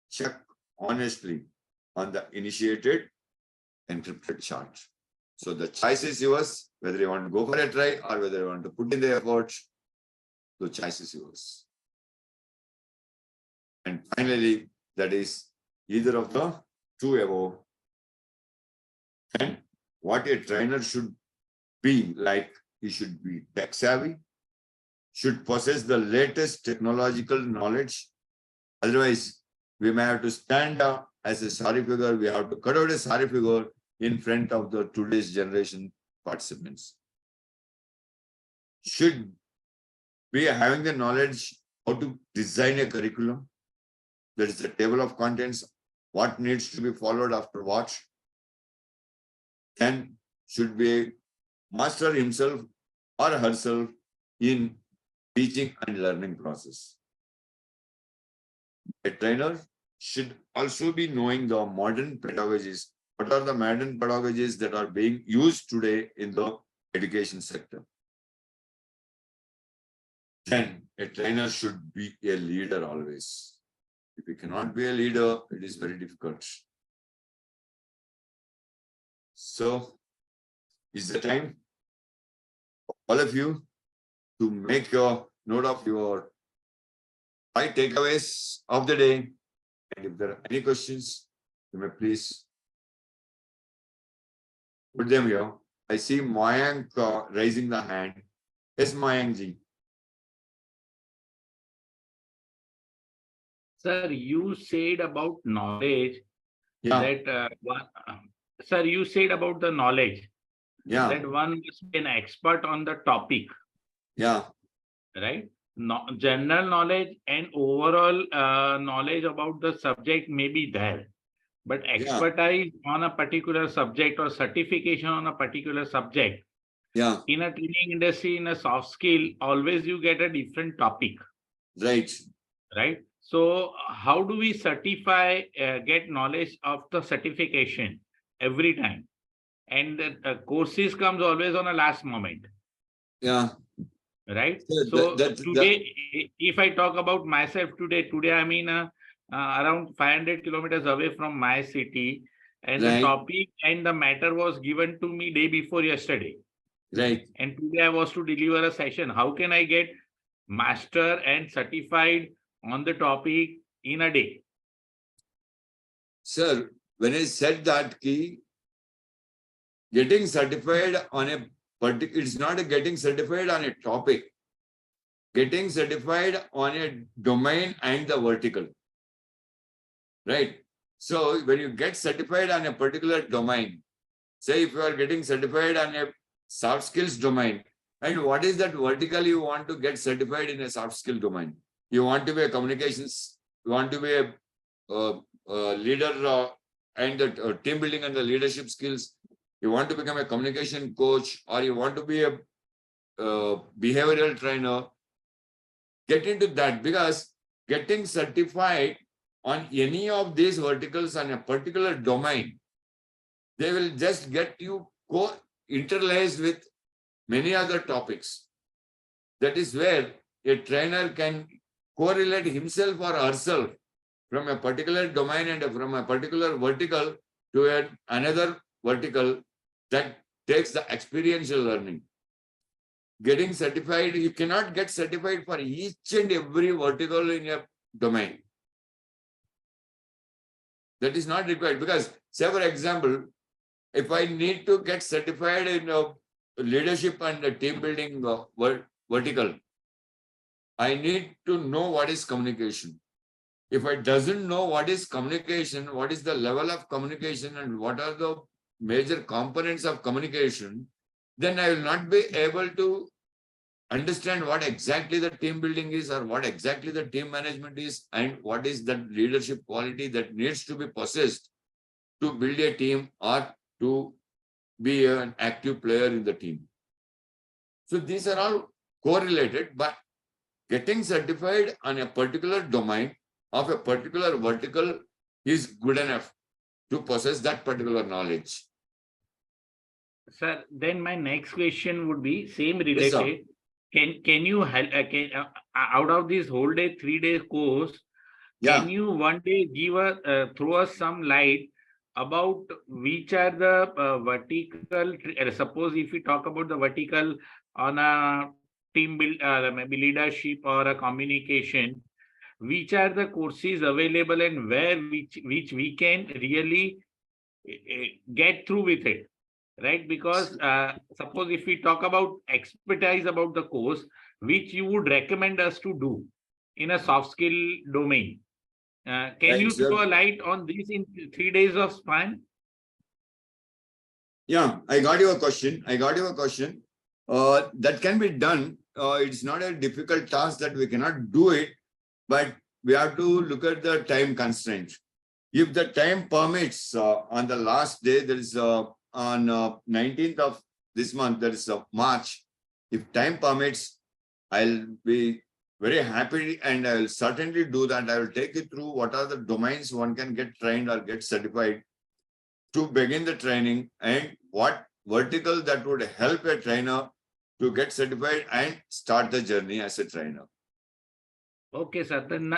check honestly on the initiated encrypted chart. So the choice is yours, whether you want to go for a try or whether you want to put in the effort, the choice is yours. And finally, that is either of the two above. And what a trainer should be like, he should be tech savvy, should possess the latest technological knowledge. Otherwise, we may have to stand up as a sorry figure. We have to cut out a sorry figure in front of the today's generation participants. Should be having the knowledge how to design a curriculum. There is a table of contents, what needs to be followed after what. Then should be master himself or herself in teaching and learning process. A trainer should also be knowing the modern pedagogies. What are the modern pedagogies that are being used today in the education sector? Then a trainer should be a leader always. If you cannot be a leader, it is very difficult. So, is the time for all of you to make your note of your 5 takeaways of the day. And if there are any questions, you may please put them here. I see Mayank raising the hand. Yes, Mayank ji. Sir, you said about knowledge Yeah. Sir, you said about the knowledge that Yeah. one must be an expert on the topic, Yeah. right? No, general knowledge and overall knowledge about the subject may be there, but expertise on a particular subject or certification on a particular subject, Yeah. in a training industry, in a soft skill, always you get a different topic. Right. Right. So how do we certify, get knowledge of the certification every time? And the courses comes always on a last moment. Yeah. Right. So So today, if I talk about myself today I'm in around 500 kilometers away from my city, and the topic and the matter was given to me day before yesterday. Right. And today I was to deliver a session. How can I get master and certified on the topic in a day? Sir, when I said that key, getting certified on a particular, it's not a getting certified on a topic. Getting certified on a domain and the vertical. Right. So when you get certified on a particular domain, say if you are getting certified on a soft skills domain, and what is that vertical you want to get certified in a soft skill domain? You want to be a communications, you want to be a leader and the team building and the leadership skills. You want to become a communication coach, or you want to be a behavioral trainer. Get into that, because getting certified on any of these verticals on a particular domain, they will just get you interlaced with many other topics. That is where a trainer can correlate himself or herself from a particular domain and from a particular vertical to another vertical that takes the experiential learning. Getting certified, you cannot get certified for each and every vertical in your domain. That is not required, because, say for example, if I need to get certified in leadership and team building vertical, I need to know what is communication. If I doesn't know what is communication, what is the level of communication and what are the major components of communication, then I will not be able to understand what exactly the team building is, or what exactly the team management is, and what is that leadership quality that needs to be possessed to build a team or to be an active player in the team. So these are all correlated, but getting certified on a particular domain of a particular vertical is good enough to possess that particular knowledge. Sir, then my next question would be same Yes, sir. related. Can you help out of this whole day 3-day course? Can Yeah, you one day give throw us some light about which are the vertical? Suppose if we talk about the vertical on a team build, maybe leadership or a communication, which are the courses available and where which we can really get through with it, right? Because suppose if we talk about expertise about the course, which you would recommend us to do in a soft skill domain, can right, you sir. throw a light on this in 3 days of span? Yeah, I got your question. That can be done. It's not a difficult task that we cannot do it, but we have to look at the time constraint. If the time permits, on the last day, there is on 19th of this month, there is March. If time permits, I'll be very happy and I will certainly do that. I will take you through what are the domains one can get trained or get certified to begin the training and what vertical that would help a trainer to get certified and start the journey as a trainer. Okay, sir. Then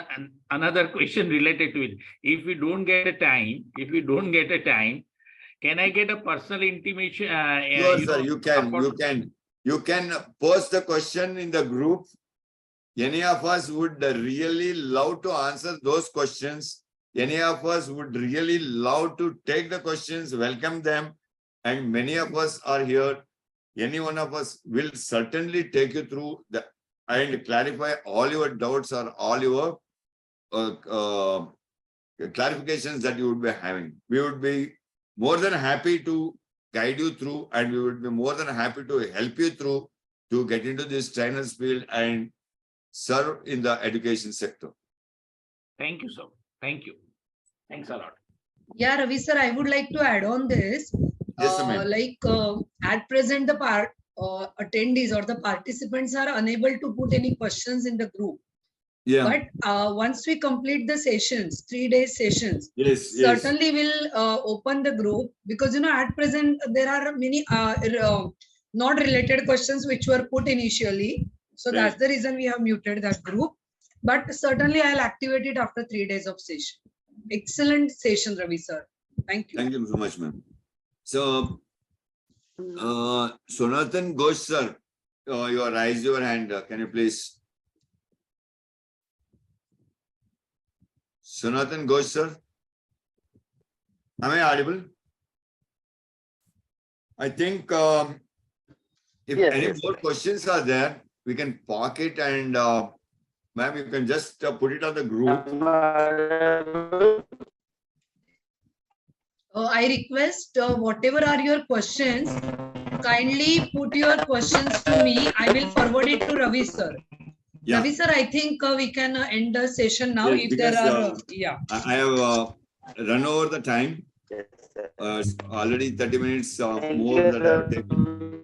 another question related to it. If we don't get a time, can I get a personal intimation? Sure, sir, you can post the question in the group. Any of us would really love to answer those questions. Any of us would really love to take the questions, welcome them. And many of us are here. Any one of us will certainly take you through and clarify all your doubts or all your clarifications that you would be having. We would be more than happy to guide you through, and we would be more than happy to help you through to get into this trainer's field and serve in the education sector. Thank you, sir. Thank you. Thanks a lot. Yeah, Ravi sir, I would like to add on this. Yes, ma'am. At present, the attendees or the participants are unable to put any questions in the group. Yeah. But once we complete the sessions, 3-day sessions, yes, certainly we'll open the group, because at present there are many not related questions which were put initially. So Right. that's the reason we have muted that group. But certainly I'll activate it after 3 days of session. Excellent session, Ravi sir. Thank you. Thank you so much, ma'am. So, Sonathan Ghosh sir, you raised your hand. Can you please? Sonathan Ghosh sir, am I audible? I think if Yes, any yes, more questions are there, we can park it and ma'am, you can just put it on the group. I request whatever are your questions, kindly put your questions to me. I will forward it to Ravi sir. Yeah. Ravi sir, I think we can end the session now. Yes, If there because, are, yeah. I have run over the time. Already 30 minutes more that I have taken.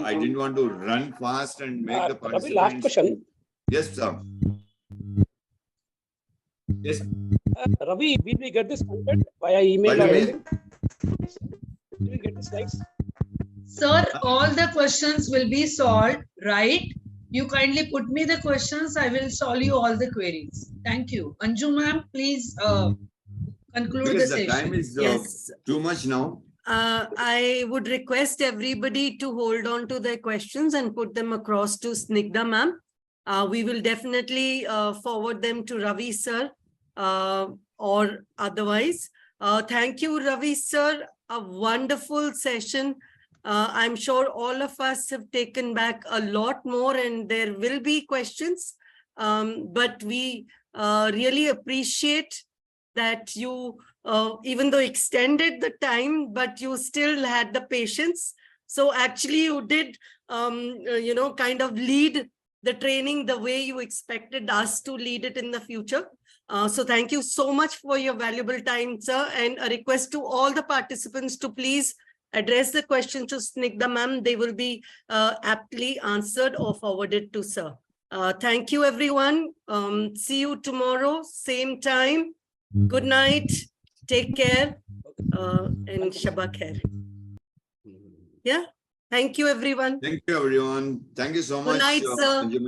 I didn't want to run fast and make the participants. Ravi, last question. Yes, sir. Yes. Ravi, will we get this content via email? What do Or you mean? will we get the slides? Sir, all the questions will be solved, right? You kindly put me the questions. I will solve you all the queries. Thank you. Anju ma'am, please conclude Because the the session. time is Yes. too much now. I would request everybody to hold on to their questions and put them across to Snigdha ma'am. We will definitely forward them to Ravi sir or otherwise. Thank you, Ravi sir. A wonderful session. I'm sure all of us have taken back a lot more and there will be questions. But we really appreciate that you, even though extended the time, but you still had the patience. So actually you did, kind of lead the training the way you expected us to lead it in the future. So thank you so much for your valuable time, sir. And a request to all the participants to please address the question to Snigdha ma'am. They will be aptly answered or forwarded to sir. Thank you, everyone. See you tomorrow, same time. Good night. Take care. And Shabba Khair. Yeah. Thank you, everyone. Thank you, everyone. Thank you so Good much. night, sir. Anjuman.